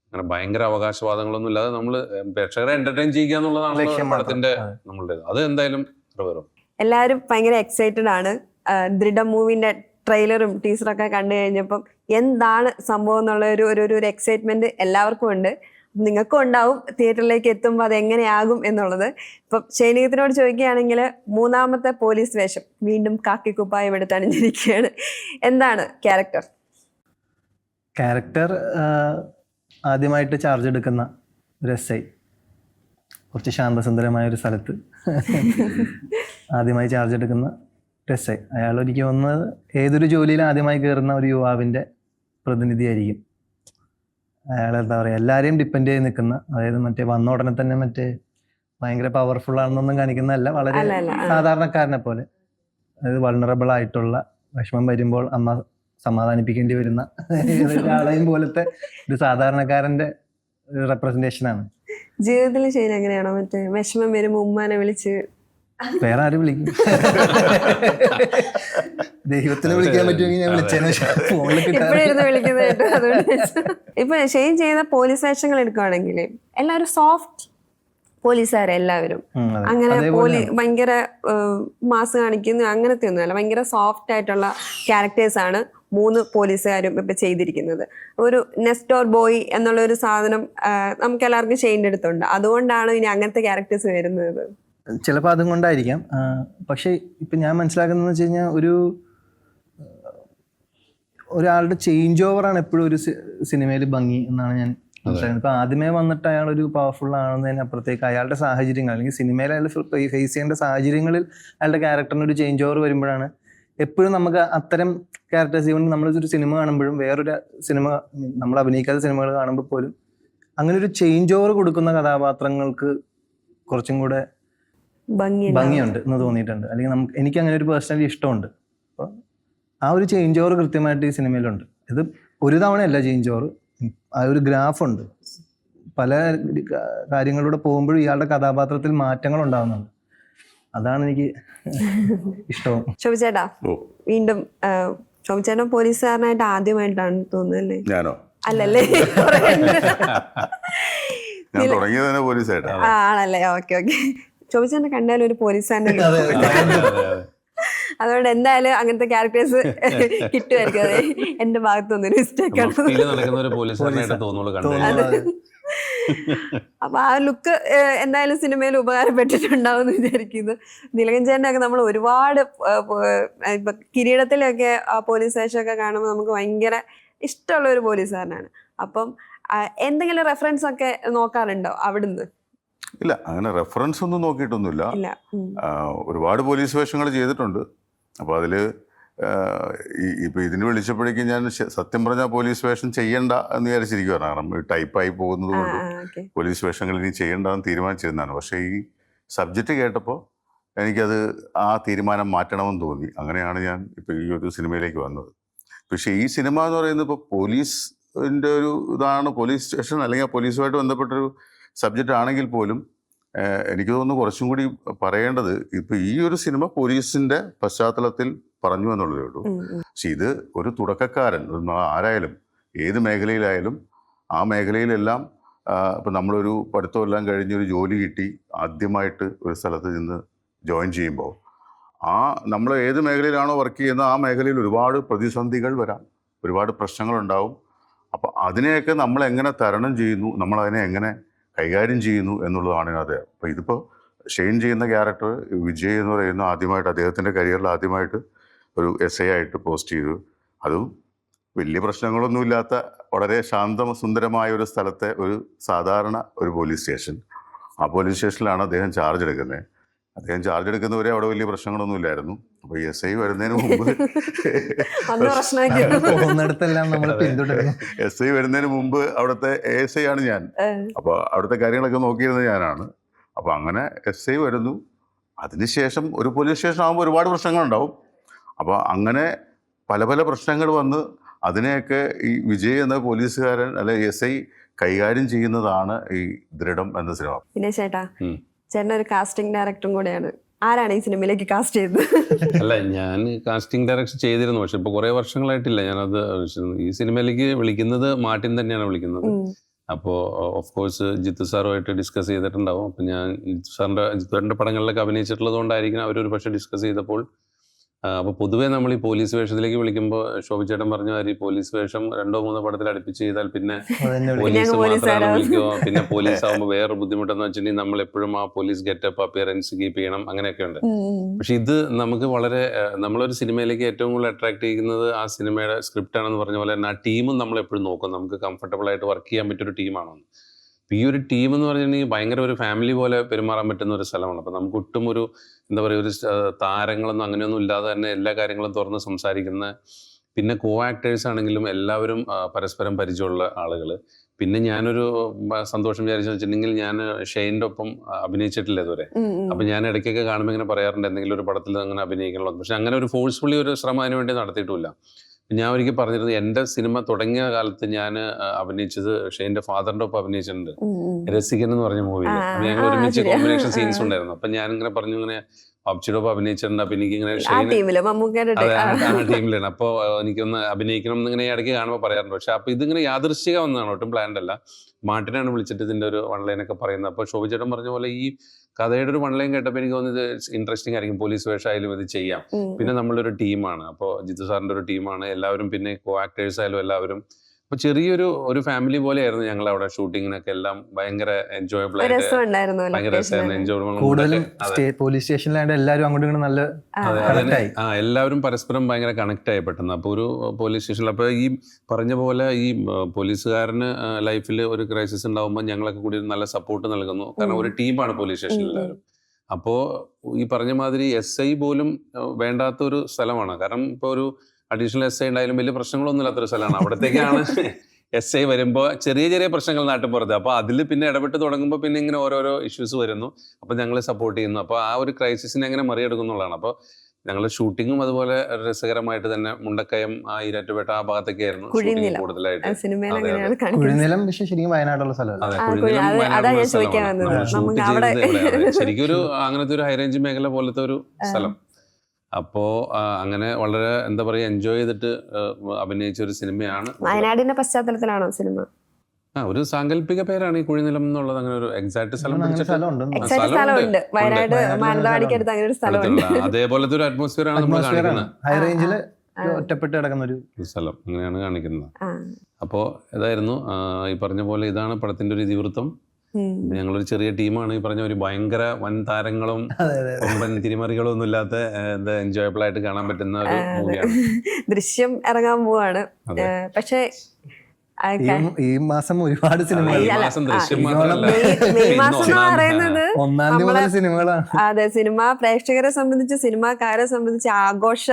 അങ്ങനെ ഭയങ്കര അവകാശവാദങ്ങളൊന്നും ഇല്ലാതെ നമ്മൾ പ്രേക്ഷകരെ എന്റർടൈൻ ചെയ്യുക എന്നുള്ളതാണ് പടത്തിന്റെ നമ്മളുടേത്. അത് എന്തായാലും വരും. എല്ലാവരും ഭയങ്കര എക്സൈറ്റഡ് ആണ്. ദൃഢം മൂവിന്റെ ട്രെയിലറും ടീസറൊക്കെ കണ്ടു കഴിഞ്ഞപ്പം എന്താണ് സംഭവം എന്നുള്ള ഒരു എക്സൈറ്റ്മെന്റ് എല്ലാവർക്കും ഉണ്ട്. നിങ്ങൾക്കും ഉണ്ടാവും തിയേറ്ററിലേക്ക് എത്തുമ്പോൾ അത് എങ്ങനെയാകും എന്നുള്ളത്. ഇപ്പം ഷൈനികത്തിനോട് ചോദിക്കുകയാണെങ്കിൽ, 3ാമത്തെ പോലീസ് വേഷം വീണ്ടും കാക്കിക്കുപ്പായം എടുത്ത് അണിഞ്ഞിരിക്കുകയാണ്. എന്താണ് ക്യാരക്ടർ? ആദ്യമായിട്ട് ചാർജ് എടുക്കുന്ന ഒരു SI, കുറച്ച് ശാന്തസുന്ദരമായ ഒരു സ്ഥലത്ത് ആദ്യമായി ചാർജ് എടുക്കുന്ന ഒരു SI. അയാൾ എനിക്ക് തോന്നുന്നത് ഏതൊരു ജോലിയിൽ ആദ്യമായി കയറുന്ന ഒരു യുവാവിൻ്റെ പ്രതിനിധിയായിരിക്കും. അയാൾ എന്താ പറയുക, എല്ലാവരെയും ഡിപ്പെൻഡ് ചെയ്ത് നിൽക്കുന്ന, അതായത് മറ്റേ വന്ന ഉടനെ തന്നെ മറ്റേ ഭയങ്കര പവർഫുൾ ആണെന്നൊന്നും കാണിക്കുന്നതല്ല, വളരെ സാധാരണക്കാരനെ പോലെ, അതായത് വൾണറബിൾ ആയിട്ടുള്ള, വിഷമം വരുമ്പോൾ അമ്മ സമാധാനിപ്പിക്കേണ്ടി വരുന്ന ആളെയും പോലത്തെ ഒരു സാധാരണക്കാരന്റെ റെപ്രസെന്റേഷനാണ്. ജീവിതത്തിൽ ഷൈൻ എങ്ങനെയാണോ മറ്റേ വിഷമം വരുമ്പോൾ ഉമ്മാനെ വിളിച്ച്? വേറെ ആരും വിളിക്കും? ദൈവത്തിനെ വിളിക്കാൻ പറ്റുമെങ്കിൽ ഞാൻ വിളിച്ചതിന് ഇപ്പൊ ഷൈൻ ചെയ്യുന്ന പോലീസ് വേഷങ്ങൾ എടുക്കുകയാണെങ്കിൽ എല്ലാവരും സോഫ്റ്റ് പോലീസുകാരെ, എല്ലാവരും അങ്ങനെ ഭയങ്കര മാസ് കാണിക്കുന്നു അങ്ങനത്തെ ഒന്നുമല്ല. ഭയങ്കര സോഫ്റ്റ് ആയിട്ടുള്ള ക്യാരക്ടേഴ്സ് ആണ് 3 പോലീസുകാരും ഇപ്പൊ ചെയ്തിരിക്കുന്നത്. ഒരു നെസ്റ്റോർ ബോയ് എന്നുള്ള ഒരു സാധനം നമുക്ക് എല്ലാവർക്കും ഷെയ്ൻ്റെ അടുത്തുണ്ട്. അതുകൊണ്ടാണ് ഇനി അങ്ങനത്തെ ക്യാരക്ടേഴ്സ് വരുന്നത്. ചിലപ്പോൾ അതും കൊണ്ടായിരിക്കാം. പക്ഷെ ഇപ്പം ഞാൻ മനസ്സിലാക്കുന്നതെന്ന് വെച്ച് കഴിഞ്ഞാൽ ഒരാളുടെ ചേഞ്ച് ഓവറാണ് എപ്പോഴും ഒരു സിനിമയിൽ ഭംഗി എന്നാണ് ഞാൻ മനസ്സിലാക്കുന്നത്. ഇപ്പം ആദ്യമേ വന്നിട്ട് അയാളൊരു പവർഫുൾ ആണെന്നതിനപ്പുറത്തേക്ക് അയാളുടെ സാഹചര്യങ്ങൾ, അല്ലെങ്കിൽ സിനിമയിൽ അയാൾ ഫേസ് ചെയ്യേണ്ട സാഹചര്യങ്ങളിൽ അയാളുടെ ക്യാരക്ടറിന് ഒരു ചേഞ്ച് ഓവർ വരുമ്പോഴാണ് എപ്പോഴും നമുക്ക് അത്തരം ക്യാരക്ടേഴ്സ്, ഈവൻ നമ്മളൊരു സിനിമ കാണുമ്പോഴും വേറൊരു സിനിമ, നമ്മൾ അഭിനയിക്കാത്ത സിനിമകൾ കാണുമ്പോൾ പോലും അങ്ങനെ ഒരു ചേഞ്ച് ഓവർ കൊടുക്കുന്ന കഥാപാത്രങ്ങൾക്ക് കുറച്ചും കൂടെ ഭംഗിയുണ്ട് എന്ന് തോന്നിയിട്ടുണ്ട്. അല്ലെങ്കിൽ എനിക്ക് അങ്ങനെ ഒരു പേഴ്സണലി ഇഷ്ടമുണ്ട്. അപ്പോൾ ആ ഒരു ചേഞ്ച് ഓവർ കൃത്യമായിട്ട് ഈ സിനിമയിലുണ്ട്. ഇത് ഒരു തവണയല്ല ചേഞ്ച് ഓവർ, ആ ഒരു ഗ്രാഫുണ്ട്. പല കാര്യങ്ങളിലൂടെ പോകുമ്പോഴും ഇയാളുടെ കഥാപാത്രത്തിൽ മാറ്റങ്ങൾ ഉണ്ടാകുന്നുണ്ട്. അതാണ് എനിക്ക് ഇഷ്ടവും. ശോഭിച്ചേട്ടാ, വീണ്ടും ശോഭിച്ചേട്ടൻ പോലീസുകാരനായിട്ട് ആദ്യമായിട്ടാണ് തോന്നുന്നല്ലേ? ഞാനോ? അല്ലല്ലേ? ഞാൻ തുടങ്ങിയത് തന്നെ പോലീസായിട്ടാണ്. ആണല്ലേ? ഓക്കെ. ശോഭിച്ചേട്ടനെ കണ്ടാലും ഒരു പോലീസുകാരനെ അതുകൊണ്ട് എന്തായാലും അങ്ങനത്തെ ക്യാരക്ടേഴ്സ് കിട്ടുമായിരിക്കും. അതെ, എന്റെ ഭാഗത്തൊന്നും മിസ്റ്റേക്ക് ആണ്. അപ്പൊ ആ ലുക്ക് എന്തായാലും സിനിമയിൽ ഉപകാരപ്പെട്ടിട്ടുണ്ടാവും എന്ന് വിചാരിക്കുന്നു. നീലകൻ ചേട്ടനൊക്കെ നമ്മൾ ഒരുപാട് ഇപ്പൊ കിരീടത്തിലൊക്കെ ആ പോലീസ് സ്റ്റേഷനൊക്കെ കാണുമ്പോൾ നമുക്ക് ഭയങ്കര ഇഷ്ടമുള്ള ഒരു പോലീസുകാരനാണ്. അപ്പം എന്തെങ്കിലും റെഫറൻസ് ഒക്കെ നോക്കാറുണ്ടോ അവിടുന്ന്? ഇല്ല, അങ്ങനെ റെഫറൻസ് ഒന്നും നോക്കിയിട്ടൊന്നുമില്ല. ഒരുപാട് പോലീസ് വേഷങ്ങൾ ചെയ്തിട്ടുണ്ട്. അപ്പോൾ അതിൽ ഇപ്പം ഇതിന് വിളിച്ചപ്പോഴേക്കും ഞാൻ സത്യം പറഞ്ഞാൽ പോലീസ് വേഷം ചെയ്യണ്ട എന്ന് വിചാരിച്ചിരിക്കുകയാണ്. കാരണം ടൈപ്പായി പോകുന്നത് കൊണ്ട് പോലീസ് വേഷങ്ങൾ ഇനി ചെയ്യണ്ടെന്ന് തീരുമാനിച്ചിരുന്നതാണ്. പക്ഷേ ഈ സബ്ജക്റ്റ് കേട്ടപ്പോൾ എനിക്കത് ആ തീരുമാനം മാറ്റണമെന്ന് തോന്നി. അങ്ങനെയാണ് ഞാൻ ഇപ്പോൾ ഈ ഒരു സിനിമയിലേക്ക് വന്നത്. പക്ഷേ ഈ സിനിമ എന്ന് പറയുന്നത് ഇപ്പോൾ പോലീസിൻ്റെ ഒരു ഇതാണ്, പോലീസ് സ്റ്റേഷൻ അല്ലെങ്കിൽ പോലീസുമായിട്ട് ബന്ധപ്പെട്ടൊരു സബ്ജക്റ്റ് ആണെങ്കിൽ പോലും എനിക്ക് തോന്നുന്നു കുറച്ചും കൂടി പറയേണ്ടത് ഇപ്പോൾ ഈ ഒരു സിനിമ പോലീസിൻ്റെ പശ്ചാത്തലത്തിൽ പറഞ്ഞു എന്നുള്ളതേ ഉള്ളൂ. പക്ഷെ ഇത് ഒരു തുടക്കക്കാരൻ ആരായാലും ഏത് മേഖലയിലായാലും ആ മേഖലയിലെല്ലാം ഇപ്പം നമ്മളൊരു പഠിത്തമെല്ലാം കഴിഞ്ഞൊരു ജോലി കിട്ടി ആദ്യമായിട്ട് ഒരു സ്ഥലത്ത് നിന്ന് ജോയിൻ ചെയ്യുമ്പോൾ നമ്മൾ ഏത് മേഖലയിലാണോ വർക്ക് ചെയ്യുന്നത് ആ മേഖലയിൽ ഒരുപാട് പ്രതിസന്ധികൾ വരാം, ഒരുപാട് പ്രശ്നങ്ങളുണ്ടാവും. അപ്പോൾ അതിനെയൊക്കെ നമ്മൾ എങ്ങനെ തരണം ചെയ്യുന്നു, നമ്മളതിനെ എങ്ങനെ കൈകാര്യം ചെയ്യുന്നു എന്നുള്ളതാണ് അത്. അപ്പോൾ ഇതിപ്പോൾ ഷെയ്ൻ ചെയ്യുന്ന ക്യാരക്ടർ വിജയ് എന്ന് പറയുന്ന ആദ്യമായിട്ട് അദ്ദേഹത്തിൻ്റെ കരിയറിൽ ആദ്യമായിട്ട് ഒരു essay ആയിട്ട് പോസ്റ്റ് ചെയ്തു. അതും വലിയ പ്രശ്നങ്ങളൊന്നുമില്ലാത്ത വളരെ സുന്ദരമായ ഒരു സ്ഥലത്തെ ഒരു സാധാരണ ഒരു പോലീസ് സ്റ്റേഷൻ. ആ പോലീസ് സ്റ്റേഷനിലാണ് അദ്ദേഹം ചാർജ് എടുക്കുന്നത്. അദ്ദേഹം ചാർജ് എടുക്കുന്നവരെ അവിടെ വലിയ പ്രശ്നങ്ങളൊന്നും ഇല്ലായിരുന്നു. അപ്പോൾ essay വരുന്നതിന് മുമ്പ് essay വരുന്നതിന് മുമ്പ് അവിടുത്തെ ASI ആണ് ഞാൻ. അപ്പോൾ അവിടുത്തെ കാര്യങ്ങളൊക്കെ നോക്കിയിരുന്നത് ഞാനാണ്. അപ്പോൾ അങ്ങനെ essay വരുന്നു. അതിനുശേഷം ഒരു പോലീസ് സ്റ്റേഷൻ ആകുമ്പോൾ ഒരുപാട് പ്രശ്നങ്ങളുണ്ടാവും. അപ്പോൾ അങ്ങനെ പല പല പ്രശ്നങ്ങൾ വന്ന് അതിനെയൊക്കെ ഈ വിജയ് എന്ന പോലീസുകാരൻ അല്ലെ SI കൈകാര്യം ചെയ്യുന്നതാണ് ഈ ദൃഢം എന്ന സിനിമ. പിന്നെ ചേട്ടൻ ഒരു കാസ്റ്റിംഗ് ഡയറക്ടറും കൂടെയാണ്. ആരാണ് ഈ സിനിമയിലേക്ക് കാസ്റ്റ് ചെയ്തത്? അല്ല, ഞാൻ കാസ്റ്റിംഗ് ഡയറക്ഷൻ ചെയ്തിരുന്നു. പക്ഷെ ഇപ്പൊ കുറെ വർഷങ്ങളായിട്ടില്ല ഞാനത്. ഈ സിനിമയിലേക്ക് വിളിക്കുന്നത് മാർട്ടിൻ തന്നെയാണ് വിളിക്കുന്നത്. അപ്പോൾ ഓഫ് കോഴ്സ് ജിത്തു സാറുമായിട്ട് ഡിസ്കസ് ചെയ്തിട്ടുണ്ടാവും. അപ്പം ഞാൻ ജിത്തുസാറിൻ്റെ പടങ്ങളിലൊക്കെ അഭിനയിച്ചിട്ടുള്ളത് കൊണ്ടായിരിക്കും അവരൊരു പക്ഷേ ഡിസ്കസ് ചെയ്തപ്പോൾ. അപ്പോൾ പൊതുവേ നമ്മൾ ഈ പോലീസ് വേഷത്തിലേക്ക് വിളിക്കുമ്പോൾ ശോഭിച്ചേട്ടൻ പറഞ്ഞ മാതിരി പോലീസ് വേഷം 2-3 പടത്തിൽ അടുപ്പിച്ച് ചെയ്താൽ പിന്നെ പോലീസ് മാത്രമാണ് വിളിക്കുക. പിന്നെ പോലീസ് ആകുമ്പോൾ വേറെ ബുദ്ധിമുട്ടെന്ന് വെച്ചിട്ടുണ്ടെങ്കിൽ നമ്മൾ എപ്പോഴും ആ പോലീസ് ഗെറ്റപ്പ് അപ്പിയറൻസ് കീപ്പ് ചെയ്യണം, അങ്ങനെയൊക്കെ ഉണ്ട്. പക്ഷെ ഇത് നമുക്ക് വളരെ നമ്മളൊരു സിനിമയിലേക്ക് ഏറ്റവും കൂടുതൽ അട്രാക്ട് ചെയ്യുന്നത് ആ സിനിമയുടെ സ്ക്രിപ്റ്റ് ആണെന്ന് പറഞ്ഞ പോലെ തന്നെ ആ ടീമും നമ്മളെപ്പോഴും നോക്കും, നമുക്ക് കംഫർട്ടബിൾ ആയിട്ട് വർക്ക് ചെയ്യാൻ പറ്റിയൊരു ടീമാണോ. ഈ ഒരു ടീം എന്ന് പറഞ്ഞിട്ടുണ്ടെങ്കിൽ ഭയങ്കര ഒരു ഫാമിലി പോലെ പെരുമാറാൻ പറ്റുന്ന ഒരു സ്ഥലമാണ്. അപ്പം നമുക്ക് ഒട്ടും ഒരു എന്താ പറയുക ഒരു താരങ്ങളൊന്നും അങ്ങനെയൊന്നും ഇല്ലാതെ തന്നെ എല്ലാ കാര്യങ്ങളും തുറന്ന് സംസാരിക്കുന്ന, പിന്നെ കോ ആക്ടേഴ്സ് ആണെങ്കിലും എല്ലാവരും പരസ്പരം പരിചയമുള്ള ആളുകൾ. പിന്നെ ഞാനൊരു സന്തോഷം വിചാരിച്ചു വെച്ചിട്ടുണ്ടെങ്കിൽ ഞാൻ ഷെയ്ൻ്റെ ഒപ്പം അഭിനയിച്ചിട്ടില്ല ഇതുവരെ. അപ്പം ഞാൻ ഇടയ്ക്കൊക്കെ കാണുമ്പോൾ ഇങ്ങനെ പറയാറുണ്ട് എന്തെങ്കിലും ഒരു പടത്തിൽ അങ്ങനെ അഭിനയിക്കണമല്ലോ. പക്ഷെ അങ്ങനെ ഒരു ഫോഴ്സ്ഫുള്ളി ഒരു ശ്രമം അതിന് വേണ്ടി നടത്തിയിട്ടില്ല. ഞാൻ ഒരിക്കൽ പറഞ്ഞിരുന്നത് എൻ്റെ സിനിമ തുടങ്ങിയ കാലത്ത് ഞാൻ അഭിനയിച്ചത് ഷെയ്ൻ്റെ ഫാദറിൻ്റെ ഒപ്പം അഭിനയിച്ചിട്ടുണ്ട്, രസികൻ എന്ന് പറഞ്ഞ മൂവിയിൽ. അപ്പൊ ഞങ്ങൾ ഒരുമിച്ച് കോമ്പിനേഷൻ സീൻസ് ഉണ്ടായിരുന്നു. അപ്പൊ ഞാൻ ഇങ്ങനെ പറഞ്ഞു ഇങ്ങനെ പബ്ജിയുടെ ഒപ്പം അഭിനയിച്ചിട്ടുണ്ട്. അപ്പൊ എനിക്ക് ഇങ്ങനെ ആ ടീമിലാണ്. അപ്പോൾ എനിക്കൊന്ന് അഭിനയിക്കണം എന്നിങ്ങനെ ഇടയ്ക്ക് കാണുമ്പോൾ പറയാറുണ്ട്. പക്ഷെ അപ്പൊ ഇതിങ്ങനെ യാദൃശ്ചിക വന്നതാണ്, ഒട്ടും പ്ലാൻഡ് അല്ല. മാർട്ടിനാണ് വിളിച്ചിട്ട് ഇതിന്റെ ഒരു വൺലൈനൊക്കെ പറയുന്നത്. അപ്പോൾ ശോഭിച്ചേട്ടൻ പറഞ്ഞ പോലെ ഈ കഥയുടെ ഒരു വൺലൈൻ കേട്ടപ്പോൾ എനിക്ക് തോന്നുന്നത് ഇൻട്രസ്റ്റിംഗ് ആയിരിക്കും, പോലീസ് വേഷമായാലും ഇത് ചെയ്യാം. പിന്നെ നമ്മളൊരു ടീമാണ്, അപ്പോൾ ജിത്തു സാറിന്റെ ഒരു ടീമാണ് എല്ലാവരും, പിന്നെ കോ ആക്ടേഴ്സ് ആയാലും എല്ലാവരും. അപ്പൊ ചെറിയൊരു ഫാമിലി പോലെ ആയിരുന്നു ഞങ്ങൾ അവിടെ ഷൂട്ടിങ്ങിനൊക്കെ. എല്ലാം ഭയങ്കര എൻജോയബിൾ ആയിട്ട് ഭയങ്കര രസമായിരുന്നു. പോലീസ് സ്റ്റേഷനിലായിട്ട് എല്ലാവരും അങ്ങോട്ടും നല്ല എല്ലാവരും പരസ്പരം ഭയങ്കര കണക്ട് ആയി പെട്ടെന്ന്. അപ്പോൾ ഒരു പോലീസ് സ്റ്റേഷനിൽ അപ്പോൾ ഈ പറഞ്ഞ പോലെ ഈ പോലീസുകാരന് ലൈഫിൽ ഒരു ക്രൈസിസ് ഉണ്ടാകുമ്പോൾ ഞങ്ങളൊക്കെ കൂടി നല്ല സപ്പോർട്ട് നൽകുന്നു. കാരണം ഒരു ടീമാണ് പോലീസ് സ്റ്റേഷനിൽ എല്ലാവരും. അപ്പോൾ ഈ പറഞ്ഞ മാതിരി SI പോലും വേണ്ടാത്തൊരു സ്ഥലമാണ്. കാരണം ഇപ്പോൾ ഒരു അഡീഷണൽ SI ഉണ്ടായാലും വലിയ പ്രശ്നങ്ങളൊന്നും ഇല്ലാത്തൊരു സ്ഥലമാണ്. അവിടത്തേക്കാണ് SI വരുമ്പോൾ ചെറിയ ചെറിയ പ്രശ്നങ്ങൾ നാട്ടിൻപുറത്ത്. അപ്പോൾ അതിൽ പിന്നെ ഇടപെട്ട് തുടങ്ങുമ്പോൾ പിന്നെ ഇങ്ങനെ ഓരോരോ ഇഷ്യൂസ് വരുന്നു. അപ്പോൾ ഞങ്ങൾ സപ്പോർട്ട് ചെയ്യുന്നു. അപ്പോൾ ആ ഒരു ക്രൈസിസിനെ എങ്ങനെ മറികടക്കുന്നുള്ളതാണ്. അപ്പോൾ ഞങ്ങൾ ഷൂട്ടിങ്ങും അതുപോലെ രസകരമായിട്ട് തന്നെ മുണ്ടക്കയം, ഈരാറ്റുപേട്ട ആ ഭാഗത്തൊക്കെ ആയിരുന്നു കുഴിനിലം. കൂടുതലായിട്ട്. സിനിമയിൽ അതെ, അങ്ങനെയാണ് അതെ. കാണിക്കുന്നത്. കുഴിനിലം പക്ഷെ ശരിക്കും വയനാടുള്ള സ്ഥലമല്ല. അതെ, ആ, കുഴിനിലം അതാ വയനാടുള്ള ഞാൻ ചോദിക്കാൻ സ്ഥലമാണ്. വന്നത്. നമ്മൾ ഷൂട്ട് നമുക്ക് അവിടെ ചെയ്തത് ഇവിടെ. ശരിക്കും ഒരു അങ്ങനത്തെ ഒരു ഹൈറേഞ്ച് മേഖല പോലത്തെ ഒരു സ്ഥലം. അപ്പോൾ അങ്ങനെ വളരെ എന്താ പറയുക എൻജോയ് ചെയ്തിട്ട് അഭിനയിച്ച ഒരു സിനിമയാണ്. വയനാടിന്റെ പശ്ചാത്തലത്തിലാണോ സിനിമ? ഒരു സാങ്കല്പിക പേരാണ് ഈ കുഴിനിലം എന്നുള്ളത്. അങ്ങനെ ഒരു എക്സാക്ട് സ്ഥലം അങ്ങനെ പിടിച്ചിട്ട് സ്ഥലം ഉണ്ടെന്ന് എക്സാക്ട് സ്ഥലമുണ്ട്. വയനാട് മാനന്തവാടിക്കടുത്ത് അങ്ങനെ ഒരു സ്ഥലമുണ്ട്. അടുത്തുള്ള അതേപോലത്തെ ഒരു അറ്റ്മോസ്ഫിയർ ആണ് നമ്മൾ കാണിക്കുന്നത്. ഹൈ റേഞ്ചില് ഒറ്റപ്പെട്ട് കിടക്കുന്ന ഒരു സ്ഥലം അങ്ങനെയാണ് കാണിക്കുന്നത്. ആ. അപ്പോൾ ഇതായിരുന്നു ഈ പറഞ്ഞ പോലെ ഇതാണ് പടത്തിന്റെ ഒരു ഇതിവൃത്തം. ഞങ്ങളൊരു ചെറിയ ടീമാണ്. ഈ പറഞ്ഞ ഒരു ഭയങ്കര വൻ താരങ്ങളും വൻ തിരിമറികളും ഒന്നും ഇല്ലാത്ത എൻജോയബിൾ ആയിട്ട് കാണാൻ പറ്റുന്ന ഒരു മൂവിയാണ്. ദൃശ്യം ഇറങ്ങാൻ പോവാണ്. പക്ഷെ ഈ മാസം ഒരുപാട് സിനിമകൾ. ഈ മാസം ദൃശ്യം മാത്രമല്ല, മെയ് ഇന്ന് മാസം എന്ന് ഒന്നാം പറയുന്നത് 1-ാം തീയതി മുതൽ സിനിമകളാണ്. അതെ, സിനിമ പ്രേക്ഷകരെ സംബന്ധിച്ച് സിനിമാക്കാരെ സംബന്ധിച്ച് ആഘോഷ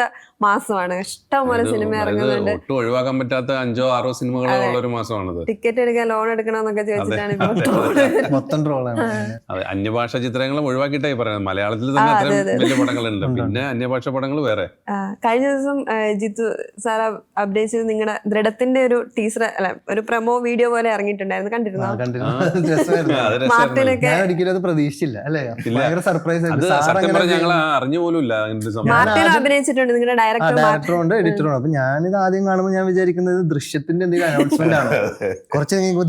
മാസമാണ്. ഇഷ്ടംപോലെ സിനിമ ഇറങ്ങുന്നുണ്ട്. ഒട്ടും ഒഴിവാക്കാൻ പറ്റാത്ത 5-6 സിനിമകളോ ഉള്ള ഒരു മാസമാണിത്. ടിക്കറ്റ് എടുക്കാൻ ലോൺ എടുക്കണമെന്നൊക്കെ ചോദിച്ചിട്ടാണ് ഇപ്പൊ മൊത്തം ട്രോളാണ്. അതെ, അന്യഭാഷ ചിത്രങ്ങളും ഒഴിവാക്കിയിട്ടായി പറയുന്നത്. മലയാളത്തിൽ തന്നെ അത്രയും വലിയ പടങ്ങളുണ്ട്. പിന്നെ അന്യഭാഷ പടങ്ങൾ വേറെ. കഴിഞ്ഞ ദിവസം ജിത്തു സാർ അപ്ഡേറ്റ് നിങ്ങളുടെ ദൃഢത്തിന്റെ ഒരു ടീസർ അല്ല ഒരു പ്രമോ വീഡിയോ പോലെ ഇറങ്ങിയിട്ടുണ്ടായിരുന്നു. കണ്ടിരുന്നോ? മാർട്ടിനൊക്കെ ഞാൻ ഒരിക്കലും അത് പ്രതീക്ഷിച്ചില്ല അല്ലേ. ഭയങ്കര സർപ്രൈസ് അത് സത്യം പറഞ്ഞാൽ ഞങ്ങൾ അറിഞ്ഞു പോലും ഇല്ല അങ്ങനത്തെ സംഭവം. മാർട്ടിൻ അഭിനയിച്ചിട്ടുണ്ട്, നിങ്ങളുടെ ഡയറക്ടറും ഉണ്ട് എഡിറ്ററും ഉണ്ട്. അപ്പൊ ഞാനിത് ആദ്യം കാണുമ്പോൾ ഞാൻ വിചാരിക്കുന്നത് ദൃശ്യത്തിന്റെ എന്തെങ്കിലും അനൗൺസ്മെന്റ് ആണ്. കുറച്ച് കഴിയുമ്പോൾ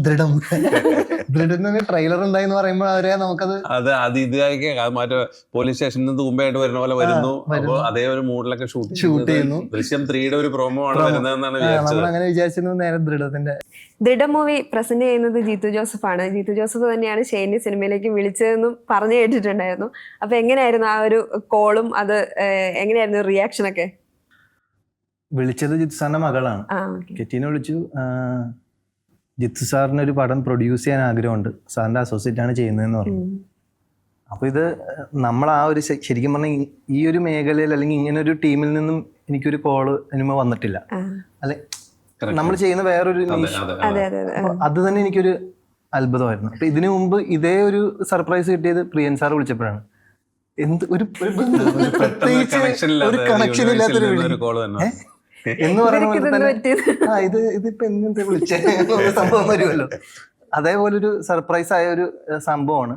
ദൃഢത്തിന് ട്രെയിലർ ഉണ്ടായിന്ന് പറയുമ്പോൾ അവരെ നമുക്കത് അത് ഇതാക്കി മറ്റേ പോലീസ് സ്റ്റേഷനിൽ നിന്ന് തൂമ്പയായിട്ട് വരുന്ന പോലെ വരുന്നു. അപ്പൊ അതേ ഒരു മൂഡിലൊക്കെ ഷൂട്ട് ചെയ്യുന്നു. ദൃശ്യം 3യുടെ ഒരു പ്രൊമോ ആണ് വരുന്നതെന്നാണ് വിചാരിച്ചത്. നമ്മൾ അങ്ങനെ വിചാരിച്ചിരുന്നത് നേരെ ദൃഢത്തിന്റെ. ദൃഢ മൂവി പ്രസന്റ് ചെയ്യുന്നത് ജിത്തു ജോസഫ് ആണ്. ജിത്തു ജോസഫ് തന്നെയാണ് ഷെയ്നെ സിനിമയിലേക്ക് വിളിച്ചതെന്നും പറഞ്ഞു കേട്ടിട്ടുണ്ടായിരുന്നു. അപ്പൊ എങ്ങനെയായിരുന്നു ആ ഒരു കോളും, അത് എങ്ങനെയായിരുന്നു റിയാക്ഷൻ ഒക്കെ? വിളിച്ചത് ജിത്തു സാറിന്റെ മകളാണ്. കെറ്റീനെ വിളിച്ചു. ജിത്തു സാറിന് ഒരു പടം പ്രൊഡ്യൂസ് ചെയ്യാൻ ആഗ്രഹമുണ്ട്, സാറിന്റെ അസോസിയേറ്റ് ആണ് ചെയ്യുന്നതെന്ന് പറഞ്ഞു. അപ്പൊ ഇത് നമ്മൾ ആ ഒരു ശരിക്കും പറഞ്ഞാൽ ഈ ഒരു മേഖലയിൽ അല്ലെങ്കിൽ ഇങ്ങനെ ഒരു ടീമിൽ നിന്നും എനിക്കൊരു കോള് സിനിമ വന്നിട്ടില്ല. അല്ലെ, നമ്മൾ ചെയ്യുന്ന വേറൊരു അത് തന്നെ എനിക്കൊരു അത്ഭുതമായിരുന്നു. അപ്പൊ ഇതിനു മുമ്പ് ഇതേ ഒരു സർപ്രൈസ് കിട്ടിയത് പ്രിയൻ സാർ വിളിച്ചപ്പോഴാണ്. എന്ത് ഒരു പ്രത്യേകിച്ച് ഒരു കണക്ഷൻ ഇല്ലാത്തൊരു എന്ന് പറയുന്നത് ഇതിപ്പോ എന്ത് വിളിച്ചേ സംഭവം വരുമല്ലോ. അതേപോലൊരു സർപ്രൈസ് ആയ ഒരു സംഭവമാണ്.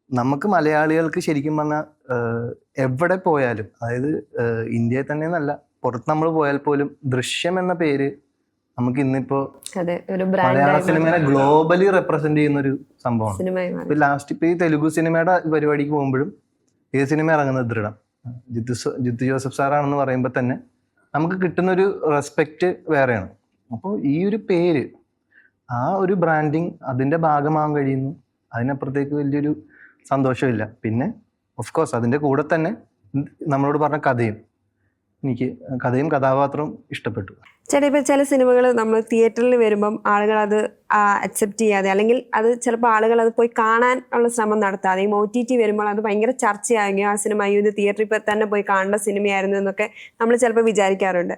നമുക്ക് മലയാളികൾക്ക് ശരിക്കും പറഞ്ഞാൽ എവിടെ പോയാലും, അതായത് ഇന്ത്യയിൽ തന്നെ എന്നല്ല പുറത്ത് നമ്മൾ പോയാൽ പോലും ദൃശ്യം എന്ന പേര് നമുക്ക് ഇന്നിപ്പോ മലയാള സിനിമയെ ഗ്ലോബലി റെപ്രസെന്റ് ചെയ്യുന്ന ഒരു സംഭവമാണ്. ഇപ്പൊ ലാസ്റ്റ് ഇപ്പൊ ഈ തെലുഗു സിനിമയുടെ പരിപാടിക്ക് പോകുമ്പോഴും ഏത് സിനിമ ഇറങ്ങുന്നത് ദൃഢം ജിത്തു ജോസഫ് സാറാണെന്ന് പറയുമ്പോൾ തന്നെ നമുക്ക് കിട്ടുന്ന ഒരു റെസ്പെക്റ്റ് വേറെയാണ്. അപ്പോൾ ഈ ഒരു പേര്, ആ ഒരു ബ്രാൻഡിങ് അതിന്റെ ഭാഗമാകാൻ കഴിയുന്നു. അതിനപ്പുറത്തേക്ക് വലിയൊരു സന്തോഷമില്ല. പിന്നെ ഓഫ് കോഴ്സ് അതിന്റെ കൂടെ തന്നെ നമ്മളോട് പറഞ്ഞ എനിക്ക് കഥയും കഥാപാത്രവും ഇഷ്ടപ്പെട്ടു. ചേട്ടാ, ഇപ്പൊ ചില സിനിമകൾ നമ്മൾ തിയേറ്ററിൽ വരുമ്പം ആളുകൾ അത് അക്സെപ്റ്റ് ചെയ്യാതെ, അല്ലെങ്കിൽ അത് ചിലപ്പോൾ ആളുകൾ അത് പോയി കാണാൻ ഉള്ള ശ്രമം നടത്താതെ OTT വരുമ്പോൾ അത് ഭയങ്കര ചർച്ചയാകുകയും ആ സിനിമ ഇത് തിയേറ്ററിൽ തന്നെ പോയി കാണേണ്ട സിനിമയായിരുന്നു എന്നൊക്കെ നമ്മൾ ചിലപ്പോൾ വിചാരിക്കാറുണ്ട്.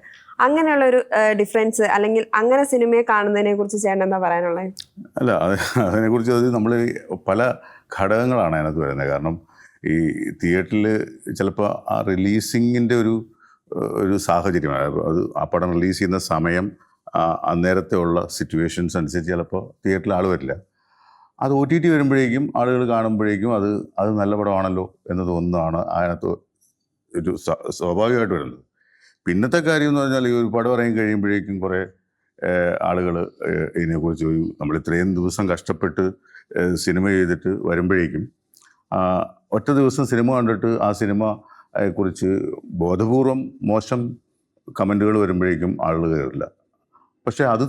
അങ്ങനെയുള്ള ഒരു ഡിഫറൻസ്, അല്ലെങ്കിൽ അങ്ങനെ സിനിമയെ കാണുന്നതിനെ കുറിച്ച് ചേട്ടൻ എന്താ പറയാനുള്ളത്? അല്ല, അതിനെക്കുറിച്ച് നമ്മൾ പല ഘടകങ്ങളാണ് അതിനകത്ത് വരുന്നത്. കാരണം ഈ തിയേറ്ററിൽ ചിലപ്പോൾ ആ റിലീസിങ്ങിൻ്റെ ഒരു സാഹചര്യമാണ്. അത് ആ പടം റിലീസ് ചെയ്യുന്ന സമയം, അന്നേരത്തെ ഉള്ള സിറ്റുവേഷൻസ് അനുസരിച്ച് ചിലപ്പോൾ തിയേറ്ററിൽ ആൾ വരില്ല. അത് OTT വരുമ്പോഴേക്കും ആളുകൾ കാണുമ്പോഴേക്കും അത് നല്ല പടമാണല്ലോ എന്ന് തോന്നുന്നതാണ് അതിനകത്ത് ഒരു സ്വാഭാവികമായിട്ട് വരുന്നത്. പിന്നത്തെ കാര്യം എന്ന് പറഞ്ഞാൽ ഈ ഒരു പടം ഇറങ്ങി കഴിയുമ്പോഴേക്കും കുറേ ആളുകൾ ഇതിനെക്കുറിച്ച് നമ്മൾ ഇത്രയും ദിവസം കഷ്ടപ്പെട്ട് സിനിമ ചെയ്തിട്ട് വരുമ്പോഴേക്കും ഒറ്റ ദിവസം സിനിമ കണ്ടിട്ട് ആ സിനിമയെക്കുറിച്ച് ബോധപൂർവം മോശം കമൻറ്റുകൾ വരുമ്പോഴേക്കും ആളുകൾ കയറില്ല. പക്ഷേ അത്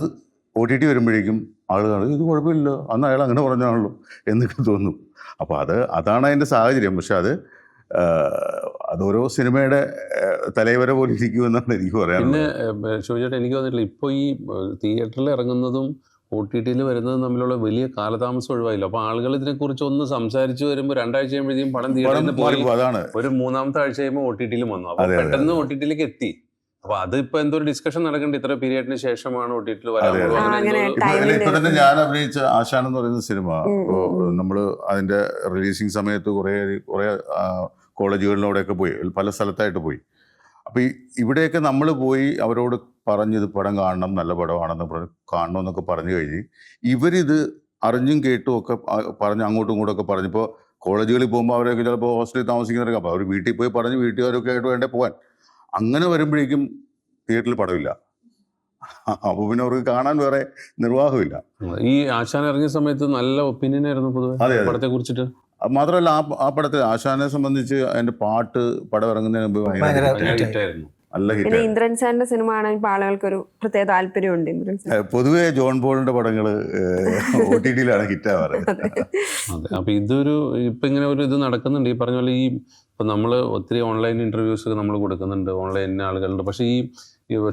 OTT വരുമ്പോഴേക്കും ആളുകൾ ഇത് കുഴപ്പമില്ല, അന്ന് അയാൾ അങ്ങനെ പറഞ്ഞാണല്ലോ എന്നൊക്കെ തോന്നും. അപ്പോൾ അതാണ് അതിൻ്റെ സാഹചര്യം. പക്ഷെ അതോരോ സിനിമയുടെ തലവര പോലെ ഇരിക്കുമെന്നാണ് എനിക്ക് പറയാനുള്ളത്. പിന്നെ ചോദിച്ചിട്ട് എനിക്ക് തോന്നിയിട്ടില്ല, ഇപ്പോൾ ഈ തിയേറ്ററിൽ ഇറങ്ങുന്നതും OTT വരുന്നതും തമ്മിലുള്ള വലിയ കാലതാമസം ഒഴിവായില്ല. അപ്പോൾ ആളുകൾ ഇതിനെക്കുറിച്ച് ഒന്ന് സംസാരിച്ച് വരുമ്പോൾ 2 ആഴ്ച കഴിയുമ്പോഴത്തേക്കും പടം തിയേറ്ററിൽ പോയി, അതാണ് ഒരു 3-ാമത്തെ ആഴ്ച കഴിയുമ്പോൾ OTT വന്നു. അപ്പോൾ പെട്ടെന്ന് OTT എത്തി. അപ്പൊ അതിപ്പോ എന്തോ ഒരു ഡിസ്കഷൻ നടക്കേണ്ട ഇത്ര പീരിയഡിന് ശേഷമാണ് OTT അതെ. ഇപ്പൊ തന്നെ ഞാൻ അഭിനയിച്ച ആശാൻ എന്ന് പറയുന്ന സിനിമ നമ്മള് അതിന്റെ റിലീസിങ് സമയത്ത് കുറെ കോളേജുകളിലൂടെയൊക്കെ പോയി, പല സ്ഥലത്തായിട്ട് പോയി. അപ്പൊ ഇവിടെയൊക്കെ നമ്മൾ പോയി അവരോട് പറഞ്ഞ് ഇത് പടം കാണണം, നല്ല പടമാണെന്ന് കാണണം എന്നൊക്കെ പറഞ്ഞു കഴിഞ്ഞ് ഇവരിത് അറിഞ്ഞും കേട്ടും ഒക്കെ പറഞ്ഞ് അങ്ങോട്ടും ഇങ്ങോട്ടും ഒക്കെ പറഞ്ഞപ്പോൾ കോളേജുകളിൽ പോകുമ്പോൾ അവരൊക്കെ ചിലപ്പോൾ ഹോസ്റ്റലിൽ താമസിക്കുന്നവരൊക്കെ അപ്പോൾ അവർ വീട്ടിൽ പോയി പറഞ്ഞ് വീട്ടുകാരൊക്കെ ആയിട്ട് വേണ്ടേ പോകാൻ. അങ്ങനെ വരുമ്പോഴേക്കും തിയേറ്ററിൽ പടമില്ല. അപ്പോൾ പിന്നെ അവർക്ക് കാണാൻ വേറെ നിർവാഹമില്ല. ഈ ആശാൻ ഇറങ്ങിയ സമയത്ത് നല്ല ഒപ്പീനിയൻ ആയിരുന്നു പൊതുവെ പടത്തെ കുറിച്ചിട്ട്. മാത്രമല്ല ആ പടത്തിൽ ആശാനെ സംബന്ധിച്ച് അതിന്റെ പാട്ട് പടം ഇറങ്ങുന്നതിന് മുമ്പ് ഭയങ്കര ഹിറ്റായിരുന്നു. നല്ല ഹിറ്റ്. പിന്നെ ഇന്ദ്രൻ സാറിന്റെ സിനിമ കാണാൻ ഇപ്പൊ ആളുകൾക്ക് ഒരു പ്രത്യേക താല്പര്യമുണ്ട്. ഇന്ദ്രൻ സാർ പൊതുവെ ജോൺ പോളിന്റെ പടങ്ങള് OTT-ലാണ് ഹിറ്റാവാറ്. അതെ. അപ്പൊ ഇതൊരു ഇപ്പൊ ഇങ്ങനെ ഒരു ഇത് നടക്കുന്നുണ്ട്. ഈ പറഞ്ഞ പോലെ ഇപ്പൊ നമ്മള് ഒത്തിരി ഓൺലൈൻ ഇന്റർവ്യൂസ് ഒക്കെ നമ്മൾ കൊടുക്കുന്നുണ്ട്, ഓൺലൈൻ ആളുകളുണ്ട്. പക്ഷെ ഈ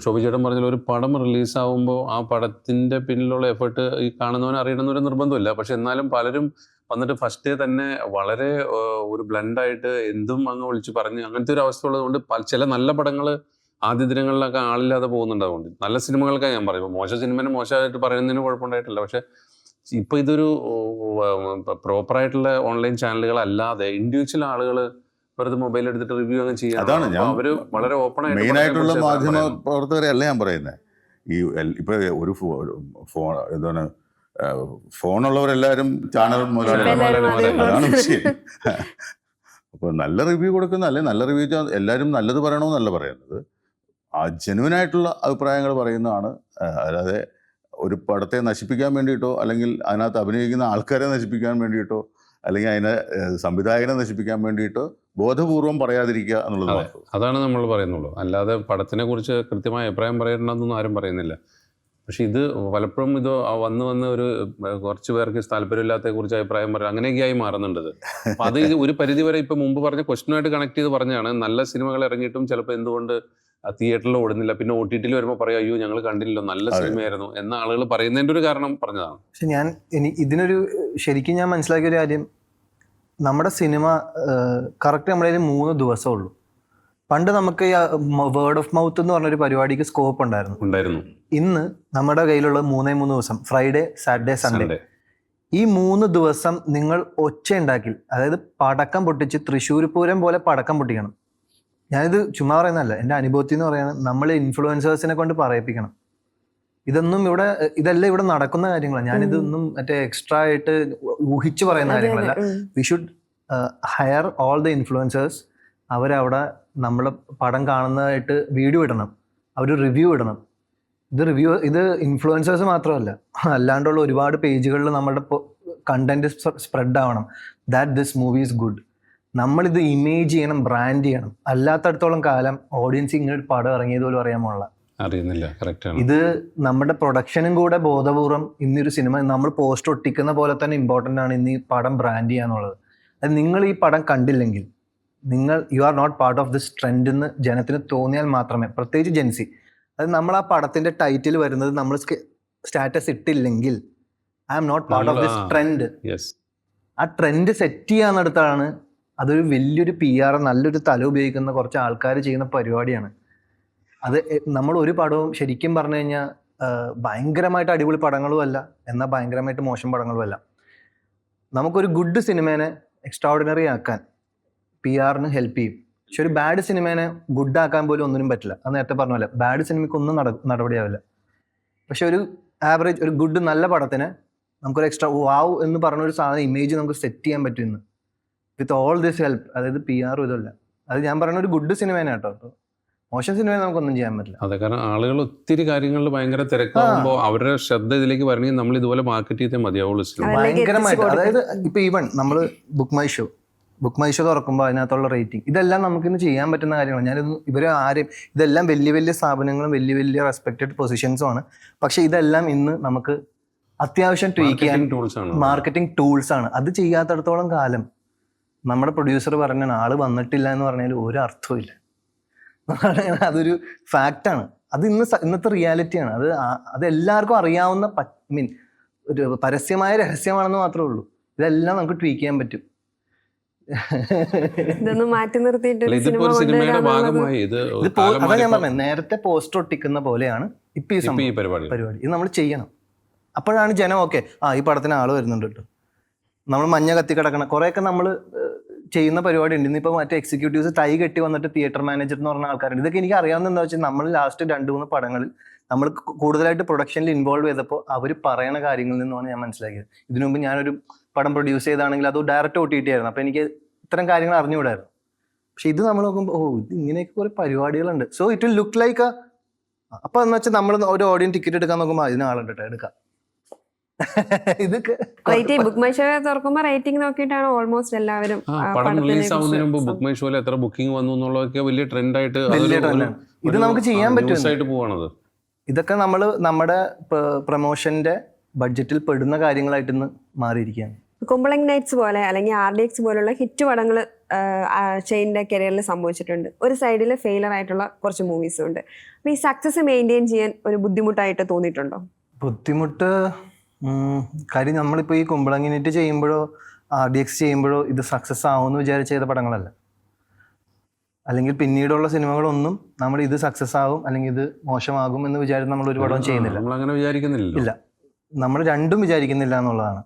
ശോഭി ചേട്ടൻ പറഞ്ഞ ഒരു പടം റിലീസാവുമ്പോൾ ആ പടത്തിന്റെ പിന്നിലുള്ള എഫേർട്ട് ഈ കാണുന്നവനെ അറിയണമെന്നൊരു നിർബന്ധമില്ല. പക്ഷെ എന്നാലും പലരും വന്നിട്ട് ഫസ്റ്റ് ഡേ തന്നെ വളരെ ഒരു ബ്ലണ്ടായിട്ട് എന്തും അങ്ങ് വിളിച്ച് പറഞ്ഞ് അങ്ങനത്തെ ഒരു അവസ്ഥ ഉള്ളതുകൊണ്ട് ചില നല്ല പടങ്ങൾ ആദ്യ ദിനങ്ങളിലൊക്കെ ആളില്ലാതെ പോകുന്നുണ്ട്. അതുകൊണ്ട് നല്ല സിനിമകൾക്കാണ് ഞാൻ പറയും. മോശം സിനിമനെ മോശമായിട്ട് പറയുന്നതിന് കുഴപ്പമുണ്ടായിട്ടില്ല. പക്ഷെ ഇപ്പൊ ഇതൊരു പ്രോപ്പറായിട്ടുള്ള ഓൺലൈൻ ചാനലുകളല്ലാതെ ഇൻഡിവിജ്വൽ ആളുകൾ വെറുതെ മൊബൈൽ എടുത്തിട്ട് റിവ്യൂ അങ്ങ് ചെയ്യാം. അതാണ് ഞാൻ അവര് വളരെ ഓപ്പൺ മെയിൻ ആയിട്ടുള്ള മാധ്യമ പ്രവർത്തകരെ അല്ല ഞാൻ പറയുന്നത്. ഈ ഇപ്പൊ ഒരു ഫോൺ എന്താണ് ഫോണുള്ളവരെല്ലാവരും ചാനൽ മുതലാളികളാണ്. അതാണ് വിഷയം. അപ്പൊ നല്ല റിവ്യൂ കൊടുക്കുന്ന അല്ലെ നല്ല റിവ്യൂ എല്ലാവരും നല്ലത് പറയണമെന്നല്ല പറയുന്നത്, ആ ജെന്യുവനായിട്ടുള്ള അഭിപ്രായങ്ങൾ പറയുന്നതാണ്. അല്ലാതെ ഒരു പടത്തെ നശിപ്പിക്കാൻ വേണ്ടിയിട്ടോ അല്ലെങ്കിൽ അതിനകത്ത് അഭിനയിക്കുന്ന ആൾക്കാരെ നശിപ്പിക്കാൻ വേണ്ടിയിട്ടോ അല്ലെങ്കിൽ അതിനെ സംവിധായകനെ നശിപ്പിക്കാൻ വേണ്ടിയിട്ടോ ബോധപൂർവം പറയാതിരിക്കുക എന്നുള്ളത്. അതാണ് നമ്മൾ പറയുന്നുള്ളൂ. അല്ലാതെ പടത്തിനെ കുറിച്ച് കൃത്യമായ അഭിപ്രായം പറയണമെന്നൊന്നും ആരും പറയുന്നില്ല. പക്ഷെ ഇത് പലപ്പോഴും ഇത് വന്ന് ഒരു കുറച്ച് പേർക്ക് താല്പര്യമില്ലാത്തതിനെ കുറിച്ച് അഭിപ്രായം പറയാം, അങ്ങനെയൊക്കെയായി മാറുന്നുണ്ട്. അപ്പൊ അത് ഒരു പരിധി വരെ ഇപ്പൊ മുമ്പ് പറഞ്ഞ ക്വസ്റ്റ്യനുമായിട്ട് കണക്ട് ചെയ്ത് പറഞ്ഞാണ്. നല്ല സിനിമകൾ ഇറങ്ങിയിട്ടും ചിലപ്പോൾ എന്തുകൊണ്ട് തിയേറ്ററിൽ ഓടുന്നില്ല, പിന്നെ OTT-ൽ വരുമ്പോൾ പറയും അയ്യോ ഞങ്ങൾ കണ്ടില്ലല്ലോ നല്ല സിനിമയായിരുന്നു എന്ന ആളുകൾ പറയുന്നതിന്റെ ഒരു കാരണം പറഞ്ഞതാണ്. പക്ഷെ ഇതിനൊരു ശരിക്കും ഞാൻ മനസ്സിലാക്കിയ ഒരു കാര്യം, നമ്മുടെ സിനിമ കറക്റ്റ് നമ്മളതിൽ 3 ദിവസമേ ഉള്ളൂ. പണ്ട് നമുക്ക് ഈ വേർഡ് ഓഫ് മൗത്ത് എന്ന് പറഞ്ഞൊരു പരിപാടിക്ക് സ്കോപ്പ് ഉണ്ടായിരുന്നു. ഇന്ന് നമ്മുടെ കയ്യിലുള്ള 3 ദിവസം, ഫ്രൈഡേ, സാറ്റർഡേ, സൺഡേ. ഈ 3 ദിവസം നിങ്ങൾ ഒച്ച ഉണ്ടാക്കി, അതായത് പടക്കം പൊട്ടിച്ച് തൃശ്ശൂർ പൂരം പോലെ പടക്കം പൊട്ടിക്കണം. ഞാനിത് ചുമ്മാ പറയുന്നതല്ല, എൻ്റെ അനുഭവത്തിൽ എന്ന് പറയുന്നത് നമ്മൾ ഇൻഫ്ലുവൻസേഴ്സിനെ കൊണ്ട് പറയിപ്പിക്കണം. ഇതെല്ലാം ഇവിടെ നടക്കുന്ന കാര്യങ്ങളാണ്. ഞാനിതൊന്നും മറ്റേ എക്സ്ട്രാ ആയിട്ട് ഊഹിച്ചു പറയുന്ന കാര്യങ്ങളല്ല. We should higher all the influencers. അവരവിടെ നമ്മൾ പടം കാണുന്നതായിട്ട് വീഡിയോ ഇടണം, അവർ റിവ്യൂ ഇടണം. ഇത് ഇൻഫ്ലുവൻസേഴ്സ് മാത്രമല്ല, അല്ലാണ്ടുള്ള ഒരുപാട് പേജുകളിൽ നമ്മുടെ കണ്ടന്റ് സ്പ്രെഡ് ആവണം. That this movie is good. നമ്മളിത് ഇമേജ് ചെയ്യണം, ബ്രാൻഡ് ചെയ്യണം. അല്ലാത്തടത്തോളം കാലം ഓഡിയൻസ് ഇങ്ങനെ പടം ഇറങ്ങിയത് പോലും അറിയുന്നില്ല. ഇത് നമ്മുടെ പ്രൊഡക്ഷനും കൂടെ ബോധപൂർവം ഇന്നൊരു സിനിമ നമ്മൾ പോസ്റ്റർ ഒട്ടിക്കുന്ന പോലെ തന്നെ ഇമ്പോർട്ടൻ്റ് ആണ് ഇന്ന് ഈ പടം ബ്രാൻഡ് ചെയ്യാന്നുള്ളത്. അത് നിങ്ങൾ ഈ പടം കണ്ടില്ലെങ്കിൽ you are not part of this trend എന്ന് ജനത്തിന് തോന്നിയാൽ മാത്രമേ, പ്രത്യേകിച്ച് ജെൻസി, അത് നമ്മൾ ആ പടത്തിന്റെ ടൈറ്റിൽ വരുന്നത് നമ്മൾ സ്റ്റാറ്റസ് ഇട്ടില്ലെങ്കിൽ I am not part of this trend. ആ ട്രെൻഡ് സെറ്റ് ചെയ്യാന്നിടത്താണ് അതൊരു വലിയൊരു PR, നല്ലൊരു തല ഉപയോഗിക്കുന്ന കുറച്ച് ആൾക്കാർ ചെയ്യുന്ന പരിപാടിയാണ്. അത് നമ്മൾ ഒരു പടവും ശരിക്കും പറഞ്ഞു കഴിഞ്ഞാൽ ഭയങ്കരമായിട്ട് അടിപൊളി പടങ്ങളും അല്ല, എന്നാൽ ഭയങ്കരമായിട്ട് മോശം പടങ്ങളും അല്ല. നമുക്കൊരു ഗുഡ് സിനിമേനെ എക്സ്ട്രാordinary ആക്കാൻ PR-ന് ഹെൽപ്പ് ചെയ്യും. പക്ഷെ ഒരു ബാഡ് സിനിമേനെ ഗുഡ് ആക്കാൻ പോലും ഒന്നിനും പറ്റില്ല. അത് നേരത്തെ പറഞ്ഞ പോലെ ബാഡ് സിനിമയ്ക്ക് ഒന്നും നടപടിയാവില്ല. പക്ഷെ ഒരു ആവറേജ്, ഒരു ഗുഡ് നല്ല പടത്തിന് നമുക്കൊരു എക്സ്ട്രാ വാവ് എന്ന് പറഞ്ഞൊരു സാധനം ഇമേജ് നമുക്ക് സെറ്റ് ചെയ്യാൻ പറ്റും ഇന്ന് വിത്ത് ഓൾ ദിസ് ഹെൽപ്പ്. അതായത് PR ഇതല്ല. അത് ഞാൻ പറയുന്ന ഒരു ഗുഡ് സിനിമേനെ കേട്ടോ. മോശം സിനിമയെ നമുക്കൊന്നും ചെയ്യാൻ പറ്റില്ല. അതെ, കാരണം ആളുകൾ ഒത്തിരി കാര്യങ്ങളിൽ ഭയങ്കര തിരക്കാകുമ്പോൾ അവരുടെ ശ്രദ്ധ ഇതിലേക്ക് വരണമെങ്കിൽ നമ്മൾ ഇതുപോലെ മാർക്കറ്റ് ചെയ്തേ മതിയാവുള്ളൂ. ഭയങ്കരമായിട്ട്. അതായത് ഇപ്പൊ ഈവൻ നമ്മൾ ബുക്ക് മൈ ഷോ തുറക്കുമ്പോൾ അതിനകത്തുള്ള റേറ്റിംഗ്, ഇതെല്ലാം നമുക്കിന്ന് ചെയ്യാൻ പറ്റുന്ന കാര്യങ്ങളാണ്. ഇതെല്ലാം വലിയ വലിയ സ്ഥാപനങ്ങളും വലിയ വലിയ റെസ്പെക്റ്റഡ് പൊസിഷൻസും ആണ്. പക്ഷെ ഇതെല്ലാം ഇന്ന് നമുക്ക് അത്യാവശ്യം ട്വീക്ക് ചെയ്യാൻ മാർക്കറ്റിംഗ് ടൂൾസ് ആണ്. അത് ചെയ്യാത്തടത്തോളം കാലം നമ്മുടെ പ്രൊഡ്യൂസർ പറഞ്ഞ ആള് വന്നിട്ടില്ല എന്ന് പറഞ്ഞാൽ ഒരു അർത്ഥവും ഇല്ല. അതൊരു ഫാക്റ്റാണ്. അത് ഇന്നത്തെ റിയാലിറ്റിയാണ്. അത് എല്ലാവർക്കും അറിയാവുന്ന ഒരു പരസ്യമായ രഹസ്യമാണെന്ന് മാത്രമേ ഉള്ളൂ. ഇതെല്ലാം നമുക്ക് ട്വീക്ക് ചെയ്യാൻ പറ്റും. ഇതൊന്ന് മാറ്റി നിർത്തിയിട്ട് അല്ല, ഒരു ഇതിപ്പോ സിനിമ ഒരു സിനിമയുടെ കൊണ്ടുവരാന്നുള്ളത് ഭാഗമായി ഇത് ഇത് കാലം അതാ ഞാൻ മാറിയപ്പോ പറഞ്ഞത്, നേരത്തെ പോസ്റ്റർ ഒട്ടിക്കുന്ന പോലെയാണ് ഇപ്പൊ ഈ ഇപ്പൊ ഈ സംഭവം പരിപാടി പരിപാടി. ഇത് നമ്മൾ ചെയ്യണം. അപ്പോഴാണ് ജനം ഓക്കെ, ഈ പടത്തിന് ആള് വരുന്നുണ്ട് കേട്ടോ. നമ്മൾ മഞ്ഞ കത്തി കിടക്കണം കുറെയൊക്കെ നമ്മൾ ചെയ്യുന്ന പരിപാടി ഉണ്ട്. ഇന്നിപ്പോൾ മറ്റേ എക്സിക്യൂട്ടീവ്സ് ടൈ കെട്ടി വന്നിട്ട് തിയേറ്റർ മാനേജർ എന്ന് പറഞ്ഞ ആൾക്കാരുണ്ട്. ഇതൊക്കെ എനിക്ക് അറിയാവുന്ന എന്താ വെച്ചാൽ നമ്മൾ ലാസ്റ്റ് 2-3 പടങ്ങളിൽ നമ്മൾ കൂടുതലായിട്ട് പ്രൊഡക്ഷനിൽ ഇൻവോൾവ് ചെയ്തപ്പോൾ അവർ പറയണ കാര്യങ്ങളിൽ നിന്നാണ് ഞാൻ മനസ്സിലാക്കിയത്. ഇതിനു മുമ്പ് ഞാനൊരു പടം പ്രൊഡ്യൂസ് ചെയ്താണെങ്കിൽ അത് ഡയറക്റ്റ് OTT ആയിരുന്നു. അപ്പോൾ എനിക്ക് ഇത്തരം കാര്യങ്ങൾ അറിഞ്ഞുകൂടായിരുന്നു. പക്ഷെ ഇത് നമ്മൾ നോക്കുമ്പോൾ ഇത് ഇങ്ങനെയൊക്കെ കുറെ പരിപാടികളുണ്ട്. So it will look like അപ്പൊ എന്ന് വെച്ചാൽ നമ്മൾ ഒരു ഓഡിയൻസ് ടിക്കറ്റ് എടുക്കാൻ നോക്കുമ്പോൾ അതിന് ആളുണ്ട് കേട്ടോ, എടുക്കാം. ഇതൊക്കെ ബുക്ക് മൈ ഷോ തുറക്കുമ്പോൾ റേറ്റിംഗ് നോക്കിയിട്ടാണ് ഓൾമോസ്റ്റ് എല്ലാവരും പടം റിലീസ് ആവുന്നതിന് മുമ്പ് ബുക്ക് മൈ ഷോയിൽ എത്ര ബുക്കിംഗ് വന്നു എന്നുള്ളതൊക്കെ വലിയ ട്രെൻഡായിട്ട് വലിയ ട്രെൻഡാണ്. ഇത് നമുക്ക് ചെയ്യാൻ പറ്റും. ആയിട്ട് പോവാണത്. ഇതൊക്കെ നമ്മൾ നമ്മുടെ പ്രൊമോഷന്റെ ബഡ്ജറ്റിൽ പെടുന്ന കാര്യങ്ങളായിട്ട് ഇന്ന് മാറിയിരിക്കുകയാണ്. കുമ്പളങ്ങി നൈറ്റ്സ് പോലെ അല്ലെങ്കിൽ RDX പോലുള്ള ഹിറ്റ് പടങ്ങൾ ഷെയ്നിന്റെ കരിയറിൽ സംഭവിച്ചിട്ടുണ്ട്. ഒരു സൈഡിൽ ഫെയിലർ ആയിട്ടുള്ള കുറച്ച് മൂവീസും ഉണ്ട്. അപ്പൊ ഈ സക്സസ് മെയിൻറ്റെയിൻ ചെയ്യാൻ ഒരു ബുദ്ധിമുട്ടായിട്ട് തോന്നിയിട്ടുണ്ടോ? ബുദ്ധിമുട്ട് കാര്യം നമ്മളിപ്പോൾ ഈ കുമ്പളങ്ങി നൈറ്റ് ചെയ്യുമ്പോഴോ RDX ചെയ്യുമ്പോഴോ ഇത് സക്സസ് ആവുമെന്ന് വിചാരിച്ച് ചെയ്ത പടങ്ങളല്ല. അല്ലെങ്കിൽ പിന്നീടുള്ള സിനിമകളൊന്നും നമ്മൾ ഇത് സക്സസ് ആകും അല്ലെങ്കിൽ ഇത് മോശമാകും എന്ന് വിചാരിച്ച് നമ്മൾ ഒരു പടവും ചെയ്യുന്നില്ല. നമ്മൾ അങ്ങനെ വിചാരിക്കുന്നില്ല. ഇല്ല, നമ്മൾ രണ്ടും വിചാരിക്കുന്നില്ല എന്നുള്ളതാണ്.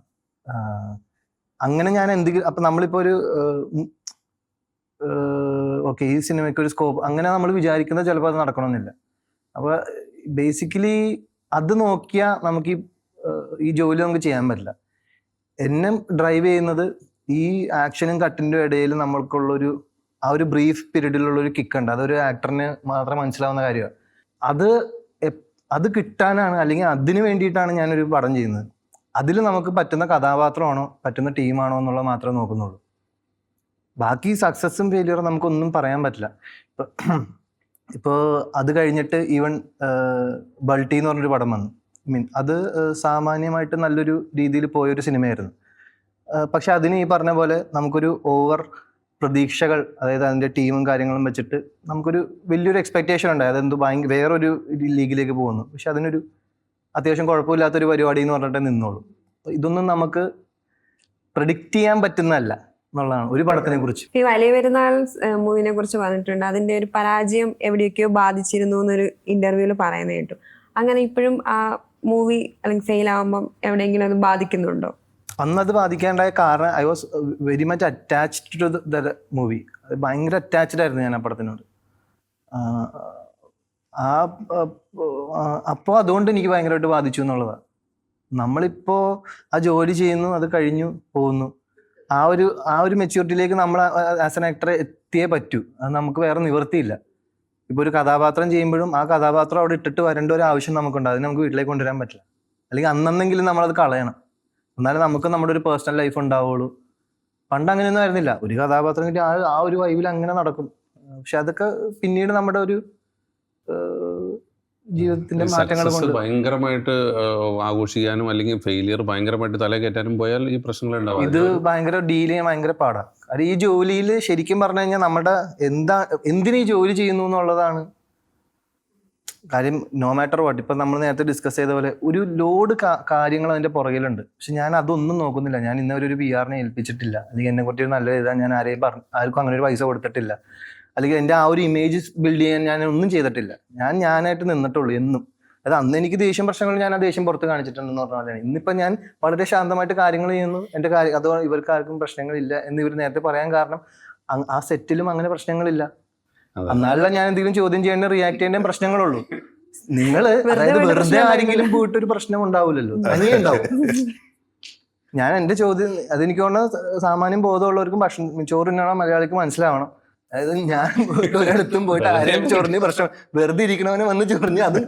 അങ്ങനെ ഞാൻ എന്തെങ്കിലും അപ്പം നമ്മളിപ്പോൾ ഒരു ഓക്കെ ഈ സിനിമയ്ക്ക് ഒരു സ്കോപ്പ് അങ്ങനെ നമ്മൾ വിചാരിക്കുന്നത് ചിലപ്പോൾ അത് നടക്കണമെന്നില്ല. അപ്പോൾ ബേസിക്കലി അത് നോക്കിയാൽ നമുക്ക് ഈ ജോലി നമുക്ക് ചെയ്യാൻ പറ്റില്ല. എന്നെ ഡ്രൈവ് ചെയ്യുന്നത് ഈ ആക്ഷനും കട്ടിൻ്റെ ഇടയിൽ നമ്മൾക്കുള്ളൊരു ആ ഒരു ബ്രീഫ് പീരീഡിലുള്ളൊരു കിക്കുണ്ട്. അതൊരു ആക്ടറിന് മാത്രം മനസ്സിലാവുന്ന കാര്യമാണ്. അത് കിട്ടാനാണ് അല്ലെങ്കിൽ അതിന് വേണ്ടിയിട്ടാണ് ഞാനൊരു പടം ചെയ്യുന്നത്. അതിൽ നമുക്ക് പറ്റുന്ന കഥാപാത്രമാണോ പറ്റുന്ന ടീമാണോ എന്നുള്ളത് മാത്രമേ നോക്കുന്നുള്ളൂ. ബാക്കി സക്സസ്സും ഫെയിലിയറും നമുക്കൊന്നും പറയാൻ പറ്റില്ല. ഇപ്പോൾ അത് കഴിഞ്ഞിട്ട് ഈവൻ ബൾട്ടി എന്ന് പറഞ്ഞൊരു പടം വന്നു. അത് സാമാന്യമായിട്ട് നല്ലൊരു രീതിയിൽ പോയൊരു സിനിമയായിരുന്നു. പക്ഷെ അതിന് ഈ പറഞ്ഞ പോലെ നമുക്കൊരു ഓവർ പ്രതീക്ഷകൾ, അതായത് അതിൻ്റെ ടീമും കാര്യങ്ങളും വെച്ചിട്ട് നമുക്കൊരു വലിയൊരു എക്സ്പെക്റ്റേഷൻ ഉണ്ട്. അതെന്ത് വേറൊരു ലീഗിലേക്ക് പോകുന്നു. പക്ഷെ അതിനൊരു അത്യാവശ്യം കുഴപ്പമില്ലാത്തൊരു പരിപാടി എന്ന് പറഞ്ഞിട്ട് നിന്നോളൂ. ഇതൊന്നും നമുക്ക് പ്രെഡിക്റ്റ് ചെയ്യാൻ പറ്റുന്നതല്ല എന്നുള്ളതാണ് ഒരു പടത്തിനെ കുറിച്ച്. ഈ വലിയ പെരുന്നാൾ മൂവിനെ കുറിച്ച് പറഞ്ഞിട്ടുണ്ട്. അതിന്റെ ഒരു പരാജയം എവിടെയൊക്കെയോ ബാധിച്ചിരുന്നു എന്നൊരു ഇന്റർവ്യൂവിൽ പറയുന്ന കേട്ടു. അങ്ങനെ ഇപ്പോഴും ആ മൂവി അല്ലെങ്കിൽ ഫെയിൽ ആകുമ്പം എവിടെയെങ്കിലും അത് ബാധിക്കുന്നുണ്ടോ? അന്നത് ബാധിക്കാണ്ടായ കാരണം I was very much attached to the movie. ഭയങ്കര അറ്റാച്ച്ഡ് ആയിരുന്നു ഞാൻ ആ പടത്തിനോട്. അപ്പോൾ അതുകൊണ്ട് എനിക്ക് ഭയങ്കരമായിട്ട് ബാധിച്ചു എന്നുള്ളതാണ്. നമ്മളിപ്പോൾ ആ ജോലി ചെയ്യുന്നു, അത് കഴിഞ്ഞു പോകുന്നു. ആ ഒരു മെച്യൂരിറ്റിയിലേക്ക് നമ്മൾ ആസ് എൻ ആക്ടർ എത്തിയേ പറ്റൂ. അത് നമുക്ക് വേറെ നിവൃത്തിയില്ല. ഇപ്പോൾ ഒരു കഥാപാത്രം ചെയ്യുമ്പോഴും ആ കഥാപാത്രം അവിടെ ഇട്ടിട്ട് വരേണ്ട ഒരു ആവശ്യം നമുക്കുണ്ട്. അതിന് നമുക്ക് വീട്ടിലേക്ക് കൊണ്ടുവരാൻ പറ്റില്ല. അല്ലെങ്കിൽ അന്നെങ്കിലും നമ്മളത് കളയണം. എന്നാലും നമുക്ക് നമ്മുടെ ഒരു പേഴ്സണൽ ലൈഫ് ഉണ്ടാവുള്ളൂ. പണ്ട് അങ്ങനെയൊന്നും ആയിരുന്നില്ല. ഒരു കഥാപാത്രം കിട്ടി ആ ഒരു വൈബിൽ അങ്ങനെ നടക്കും. പക്ഷെ അതൊക്കെ പിന്നീട് നമ്മുടെ ഒരു ജീവിതത്തിന്റെ മാറ്റങ്ങൾ കൊണ്ട് ഭയങ്കരമായിട്ട് ആഘോഷിക്കാനും അല്ലെങ്കിൽ ഫെയിലിയർ ഭയങ്കരമായിട്ട് തല കയറ്റാനും പോയാൽ ഈ പ്രശ്നങ്ങൾ ഉണ്ടാവും. ഇത് ഭയങ്കര ഡീൽ ചെയ്യാൻ ഭയങ്കര പാടാണ്. അത് ഈ ജോലിയിൽ ശരിക്കും പറഞ്ഞു കഴിഞ്ഞാൽ നമ്മുടെ എന്തിനീ ജോലി ചെയ്യുന്നു എന്നുള്ളതാണ് കാര്യം. നോ മാറ്റർ വാട്ട്, ഇപ്പം നമ്മൾ നേരത്തെ ഡിസ്കസ് ചെയ്ത പോലെ ഒരു ലോഡ് കാര്യങ്ങൾ അതിൻ്റെ പുറകിലുണ്ട്. പക്ഷെ ഞാൻ അതൊന്നും നോക്കുന്നില്ല. ഞാൻ ഇന്നവരെ ഒരു PR-നെ ഏൽപ്പിച്ചിട്ടില്ല, അല്ലെങ്കിൽ എന്നെ കുറിച്ച് നല്ല എഴുതാൻ ഞാൻ ആർക്കും അങ്ങനെ ഒരു പൈസ കൊടുത്തിട്ടില്ല, അല്ലെങ്കിൽ എൻ്റെ ആ ഒരു ഇമേജ് ബിൽഡ് ചെയ്യാൻ ഞാൻ ഒന്നും ചെയ്തിട്ടില്ല. ഞാനായിട്ട് നിന്നിട്ടുള്ളൂ എന്നും. അത് അന്ന് എനിക്ക് ദേഷ്യം പ്രശ്നങ്ങൾ ഞാൻ ആ ദേഷ്യം പുറത്ത് കാണിച്ചിട്ടുണ്ടെന്ന് പറഞ്ഞാൽ ഇന്നിപ്പം ഞാൻ വളരെ ശാന്തമായിട്ട് കാര്യങ്ങൾ ചെയ്യുന്നു. എൻ്റെ കാര്യം അത് ഇവർക്ക് ആർക്കും പ്രശ്നങ്ങളില്ല എന്ന് ഇവർ നേരത്തെ പറയാൻ കാരണം ആ സെറ്റിലും അങ്ങനെ പ്രശ്നങ്ങളില്ല. എന്നാലും ഞാൻ എന്തെങ്കിലും ചോദ്യം ചെയ്യേണ്ട റിയാക്ട് ചെയ്യേണ്ട പ്രശ്നങ്ങളുള്ളൂ. നിങ്ങൾ അതായത് വെറുതെ ആരെങ്കിലും പോയിട്ട് ഒരു പ്രശ്നം ഉണ്ടാവില്ലല്ലോ, തനിയെ ഉണ്ടാവും. ഞാൻ എൻ്റെ ചോദ്യം അതെനിക്ക് തോന്നുന്നത് സാമാന്യം ബോധമുള്ളവർക്കും ചോറിനാണോ മലയാളിക്ക് മനസ്സിലാവണം. അതായത് ഞാൻ ഒരിടത്തും പോയിട്ട് ആരെയും ചൊറിഞ്ഞ് പ്രശ്നം വെറുതെ ഇരിക്കണവനെ വന്ന് ചൊറിഞ്ഞ് അത്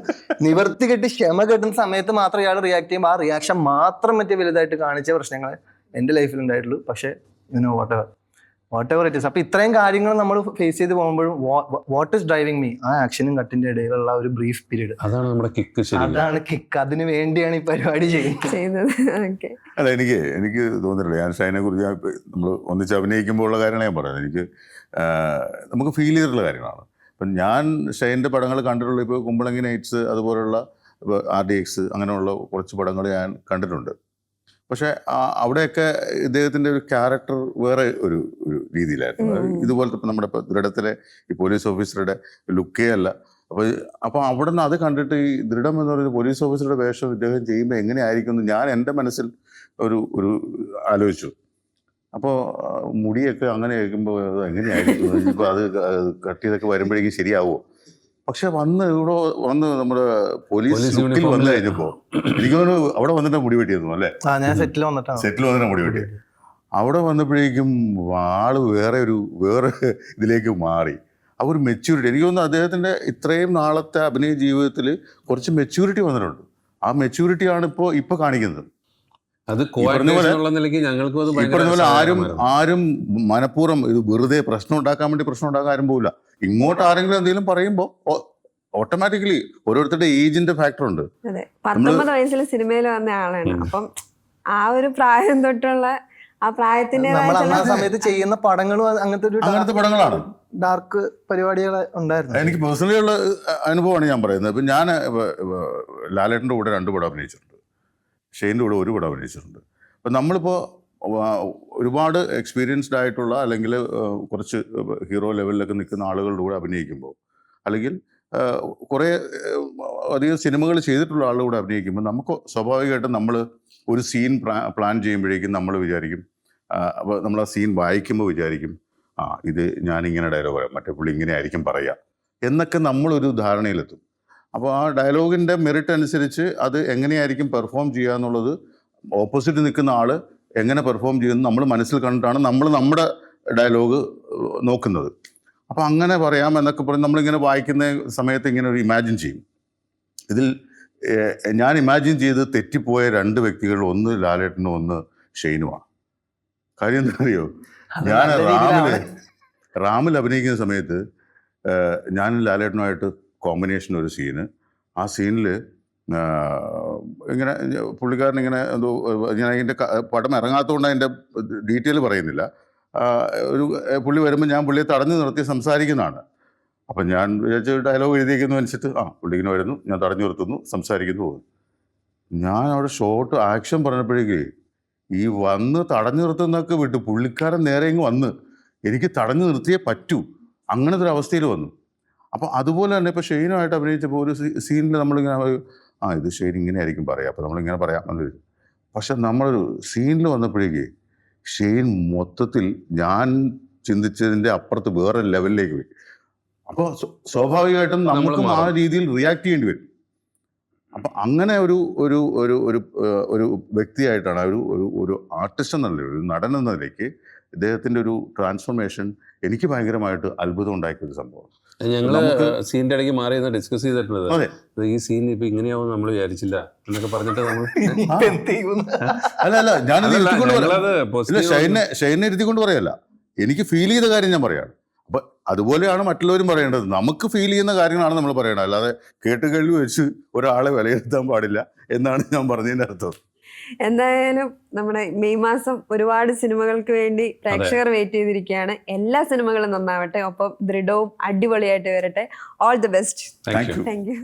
നിവർത്തി കെട്ടി ക്ഷമ കെട്ടുന്ന സമയത്ത് മാത്രം ഇയാൾ റിയാക്ട് ചെയ്യുമ്പോൾ ആ റിയാക്ഷൻ മാത്രം മറ്റേ വലുതായിട്ട് കാണിച്ച പ്രശ്നങ്ങൾ എൻ്റെ ലൈഫിൽ ഉണ്ടായിട്ടുള്ളൂ. പക്ഷേ വാട്ട് എവർ ഇറ്റ് ഈസ്. അപ്പൊ ഇത്രയും കാര്യങ്ങൾ നമ്മൾ ഫേസ് ചെയ്ത് പോകുമ്പോഴും വാട്ട് ഈസ് ഡ്രൈവിംഗ് മീ, ആ ആക്ഷനും കട്ടിന്റെ ഇടയിലുള്ള ഒരു ബ്രീഫ് പീരീഡ്, അതാണ് നമ്മുടെ കിക്ക്. അതാണ് കിക്ക്. അതിന് വേണ്ടിയാണ് ഈ പരിപാടി ചെയ്യുന്നത്. അല്ല, എനിക്ക് തോന്നുന്നില്ല. ഞാൻ ഷൈനെ കുറിച്ച് നമ്മൾ ഒന്നിച്ച് അഭിനയിക്കുമ്പോൾ ഉള്ള കാര്യമാണ് ഞാൻ പറയുന്നത്. എനിക്ക് നമുക്ക് ഫീൽ ചെയ്തിട്ടുള്ള കാര്യങ്ങളാണ്. ഇപ്പം ഞാൻ ഷൈൻ്റെ പടങ്ങൾ കണ്ടിട്ടുള്ള ഇപ്പോൾ കുമ്പളങ്ങി നൈറ്റ്സ് അതുപോലുള്ള RDX അങ്ങനെയുള്ള കുറച്ച് പടങ്ങൾ ഞാൻ കണ്ടിട്ടുണ്ട്. പക്ഷെ അവിടെയൊക്കെ ഇദ്ദേഹത്തിൻ്റെ ഒരു ക്യാരക്ടർ വേറെ ഒരു രീതിയിലായിരുന്നു. ഇതുപോലത്തെ ഇപ്പം നമ്മുടെ ഇപ്പോൾ ദൃഢത്തിലെ ഈ പോലീസ് ഓഫീസറുടെ ലുക്കേ അല്ല. അപ്പോൾ അവിടെ നിന്ന് അത് കണ്ടിട്ട് ഈ ദൃഢം എന്ന് പറയുന്ന പോലീസ് ഓഫീസറുടെ വേഷം ഇദ്ദേഹം ചെയ്യുമ്പോൾ എങ്ങനെയായിരിക്കും എന്ന് ഞാൻ എൻ്റെ മനസ്സിൽ ഒരു ആലോചിച്ചു. അപ്പോൾ മുടിയൊക്കെ അങ്ങനെ കേൾക്കുമ്പോൾ അത് എങ്ങനെയായിരിക്കും, ഇപ്പോൾ അത് കട്ട് ചെയ്തൊക്കെ വരുമ്പോഴേക്കും ശരിയാവുമോ? പക്ഷെ വന്ന് നമ്മുടെ പോലീസ് ലുക്കിൽ വന്നു കഴിഞ്ഞപ്പോൾ എനിക്ക് തോന്നുന്നു അവിടെ വന്നിട്ട് മുടി വെട്ടിയിരുന്നു അല്ലേ? ഞാൻ സെറ്റിൽ വന്നിട്ടാണ് മുടി വെട്ടിയത്. അവിടെ വന്നപ്പോഴേക്കും ആള് വേറെ ഇതിലേക്ക് മാറി. ആ ഒരു മെച്യൂരിറ്റി, എനിക്ക് തോന്നുന്നു അദ്ദേഹത്തിൻ്റെ ഇത്രയും നാളത്തെ അഭിനയ ജീവിതത്തിൽ കുറച്ച് മെച്യൂരിറ്റി വന്നിട്ടുണ്ട്. ആ മെച്യൂരിറ്റിയാണ് ഇപ്പോൾ കാണിക്കുന്നത്. അത് ആരും മനഃപൂർവ്വം ഇത് വെറുതെ പ്രശ്നം ഉണ്ടാക്കാൻ ആരും പോകില്ല. ഇങ്ങോട്ട് ആരെങ്കിലും എന്തെങ്കിലും പറയുമ്പോൾ ഓട്ടോമാറ്റിക്കലി ഓരോരുത്തരുടെ ഏജിന്റെ ഫാക്ടർ ഉണ്ട്. 19 വയസ്സിൽ സിനിമയിൽ വന്ന ആളാണ്. അപ്പം ആ ഒരു പ്രായം തൊട്ടുള്ള ആ പ്രായത്തിന്റെ സമയത്ത് ചെയ്യുന്ന പടങ്ങളും അങ്ങനത്തെ പടങ്ങളാണ്. ഡാർക്ക് പരിപാടികൾ ഉണ്ടായിരുന്നു. എനിക്ക് പേഴ്സണലി ഉള്ള അനുഭവമാണ് ഞാൻ പറയുന്നത്. ഇപ്പം ഞാൻ ലാലേട്ടൻ്റെ കൂടെ 2 പടം അഭിനയിച്ചിട്ടുണ്ട്, ഷെയ്ൻ്റെ കൂടെ 1 പടം അഭിനയിച്ചിട്ടുണ്ട്. അപ്പം നമ്മളിപ്പോൾ ഒരുപാട് എക്സ്പീരിയൻസ്ഡ് ആയിട്ടുള്ള അല്ലെങ്കിൽ കുറച്ച് ഹീറോ ലെവലിലൊക്കെ നിൽക്കുന്ന ആളുകളുടെ കൂടെ അഭിനയിക്കുമ്പോൾ, അല്ലെങ്കിൽ കുറേ അധികം സിനിമകൾ ചെയ്തിട്ടുള്ള ആളുടെ കൂടെ അഭിനയിക്കുമ്പോൾ നമുക്ക് സ്വാഭാവികമായിട്ടും നമ്മൾ ഒരു സീൻ പ്ലാൻ ചെയ്യുമ്പോഴേക്കും നമ്മൾ വിചാരിക്കും, അപ്പോൾ നമ്മൾ ആ സീൻ വായിക്കുമ്പോൾ വിചാരിക്കും, ഇത് ഞാനിങ്ങനെ ഡയലോഗ് പറയാം, മറ്റേ പുള്ളി ഇങ്ങനെ ആയിരിക്കും പറയുക എന്നൊക്കെ നമ്മളൊരു ധാരണയിലെത്തും. അപ്പോൾ ആ ഡയലോഗിൻ്റെ മെറിറ്റ് അനുസരിച്ച് അത് എങ്ങനെയായിരിക്കും പെർഫോം ചെയ്യുക എന്നുള്ളത് ഓപ്പോസിറ്റ് നിൽക്കുന്ന ആൾ എങ്ങനെ പെർഫോം ചെയ്യുന്നു നമ്മൾ മനസ്സിൽ കണ്ടിട്ടാണ് നമ്മൾ നമ്മുടെ ഡയലോഗ് നോക്കുന്നത്. അപ്പോൾ അങ്ങനെ പറയാം എന്നൊക്കെ പറഞ്ഞ് നമ്മളിങ്ങനെ വായിക്കുന്ന സമയത്ത് ഇങ്ങനെ ഒരു ഇമാജിൻ ചെയ്യും. ഇതിൽ ഞാൻ ഇമാജിൻ ചെയ്ത് തെറ്റിപ്പോയ 2 വ്യക്തികൾ, ഒന്ന് ലാലേട്ടനും ഒന്ന് ഷെയ്നുമാണ്. കാര്യം എന്താ അറിയോ, ഞാൻ റാമിൽ അഭിനയിക്കുന്ന സമയത്ത് ഞാനും ലാലേട്ടനുമായിട്ട് കോമ്പിനേഷൻ ഒരു സീന്. ആ സീനിൽ ഇങ്ങനെ പുള്ളിക്കാരൻ ഇങ്ങനെ എന്തോ, ഞാൻ അതിൻ്റെ പടം ഇറങ്ങാത്തതുകൊണ്ട് അതിൻ്റെ ഡീറ്റെയിൽ പറയുന്നില്ല. പുള്ളി വരുമ്പോൾ ഞാൻ പുള്ളിയെ തടഞ്ഞു നിർത്തി സംസാരിക്കുന്നതാണ്. അപ്പം ഞാൻ വിചാരിച്ച ഡയലോഗ് എഴുതിയിരിക്കുന്നു അനുസരിച്ച് പുള്ളി ഇങ്ങനെ വരുന്നു, ഞാൻ തടഞ്ഞു നിർത്തുന്നു, സംസാരിക്കുന്നു, പോകുന്നു. ഞാൻ അവിടെ ഷോട്ട് ആക്ഷൻ പറഞ്ഞപ്പോഴേക്ക് ഈ വന്ന് തടഞ്ഞു നിർത്തുന്നതൊക്കെ വിട്ട് പുള്ളിക്കാരൻ നേരെ ഇങ്ങ് വന്ന് എനിക്ക് തടഞ്ഞു നിർത്തിയേ പറ്റൂ, അങ്ങനത്തെ ഒരു അവസ്ഥയിൽ വന്നു. അപ്പോൾ അതുപോലെ തന്നെ ഇപ്പോൾ ഷെയ്നുമായിട്ട് അഭിനയിച്ചപ്പോൾ ഒരു സീനിൽ നമ്മളിങ്ങനെ ഇത് ഷെയ്ൻ ഇങ്ങനെ ആയിരിക്കും പറയാം, അപ്പോൾ നമ്മളിങ്ങനെ പറയാം എന്ന് വെച്ചു. പക്ഷെ നമ്മളൊരു സീനിൽ വന്നപ്പോഴേക്ക് ഷെയ്ൻ മൊത്തത്തിൽ ഞാൻ ചിന്തിച്ചതിൻ്റെ അപ്പുറത്ത് വേറെ ലെവലിലേക്ക് പോയി. അപ്പോൾ സ്വാഭാവികമായിട്ടും നമുക്കും ആ രീതിയിൽ റിയാക്ട് ചെയ്യേണ്ടി വരും. അപ്പം അങ്ങനെ ഒരു വ്യക്തിയായിട്ടാണ് ഒരു ആർട്ടിസ്റ്റ് എന്ന നിലയിൽ, ഒരു നടൻ എന്ന നിലയ്ക്ക് ഇദ്ദേഹത്തിൻ്റെ ഒരു ട്രാൻസ്ഫോർമേഷൻ എനിക്ക് ഭയങ്കരമായിട്ട് അത്ഭുതം ഉണ്ടാക്കിയ ഒരു സംഭവം. ഞങ്ങള് സീനിന്റെ ഇടയ്ക്ക് മാറി ഡിസ്കസ് ചെയ്തിട്ടുള്ളത് ഈ സീൻ ഇപ്പൊ ഇങ്ങനെയാവും നമ്മൾ വിചാരിച്ചില്ല എന്നൊക്കെ പറഞ്ഞിട്ട് അല്ല ഞാനത് ഷെയ്നെ ഇരുത്തിക്കൊണ്ട് പറയല്ല, എനിക്ക് ഫീൽ ചെയ്ത കാര്യം ഞാൻ പറയാണ്. അപ്പൊ അതുപോലെയാണ് മറ്റുള്ളവരും പറയേണ്ടത്. നമുക്ക് ഫീൽ ചെയ്യുന്ന കാര്യങ്ങളാണ് നമ്മൾ പറയേണ്ടത്, അല്ലാതെ കേട്ടുകേൾവി വെച്ച് ഒരാളെ വിലയിരുത്താൻ പാടില്ല എന്നാണ് ഞാൻ പറഞ്ഞതിന്റെ അർത്ഥം. എന്തായാലും നമ്മുടെ മെയ് മാസം ഒരുപാട് സിനിമകൾക്ക് വേണ്ടി പ്രേക്ഷകർ വെയിറ്റ് ചെയ്തിരിക്കുകയാണ്. എല്ലാ സിനിമകളും നന്നാവട്ടെ, ഒപ്പം ദൃഢവും അടിപൊളിയായിട്ട് വരട്ടെ. All the best. Thank you.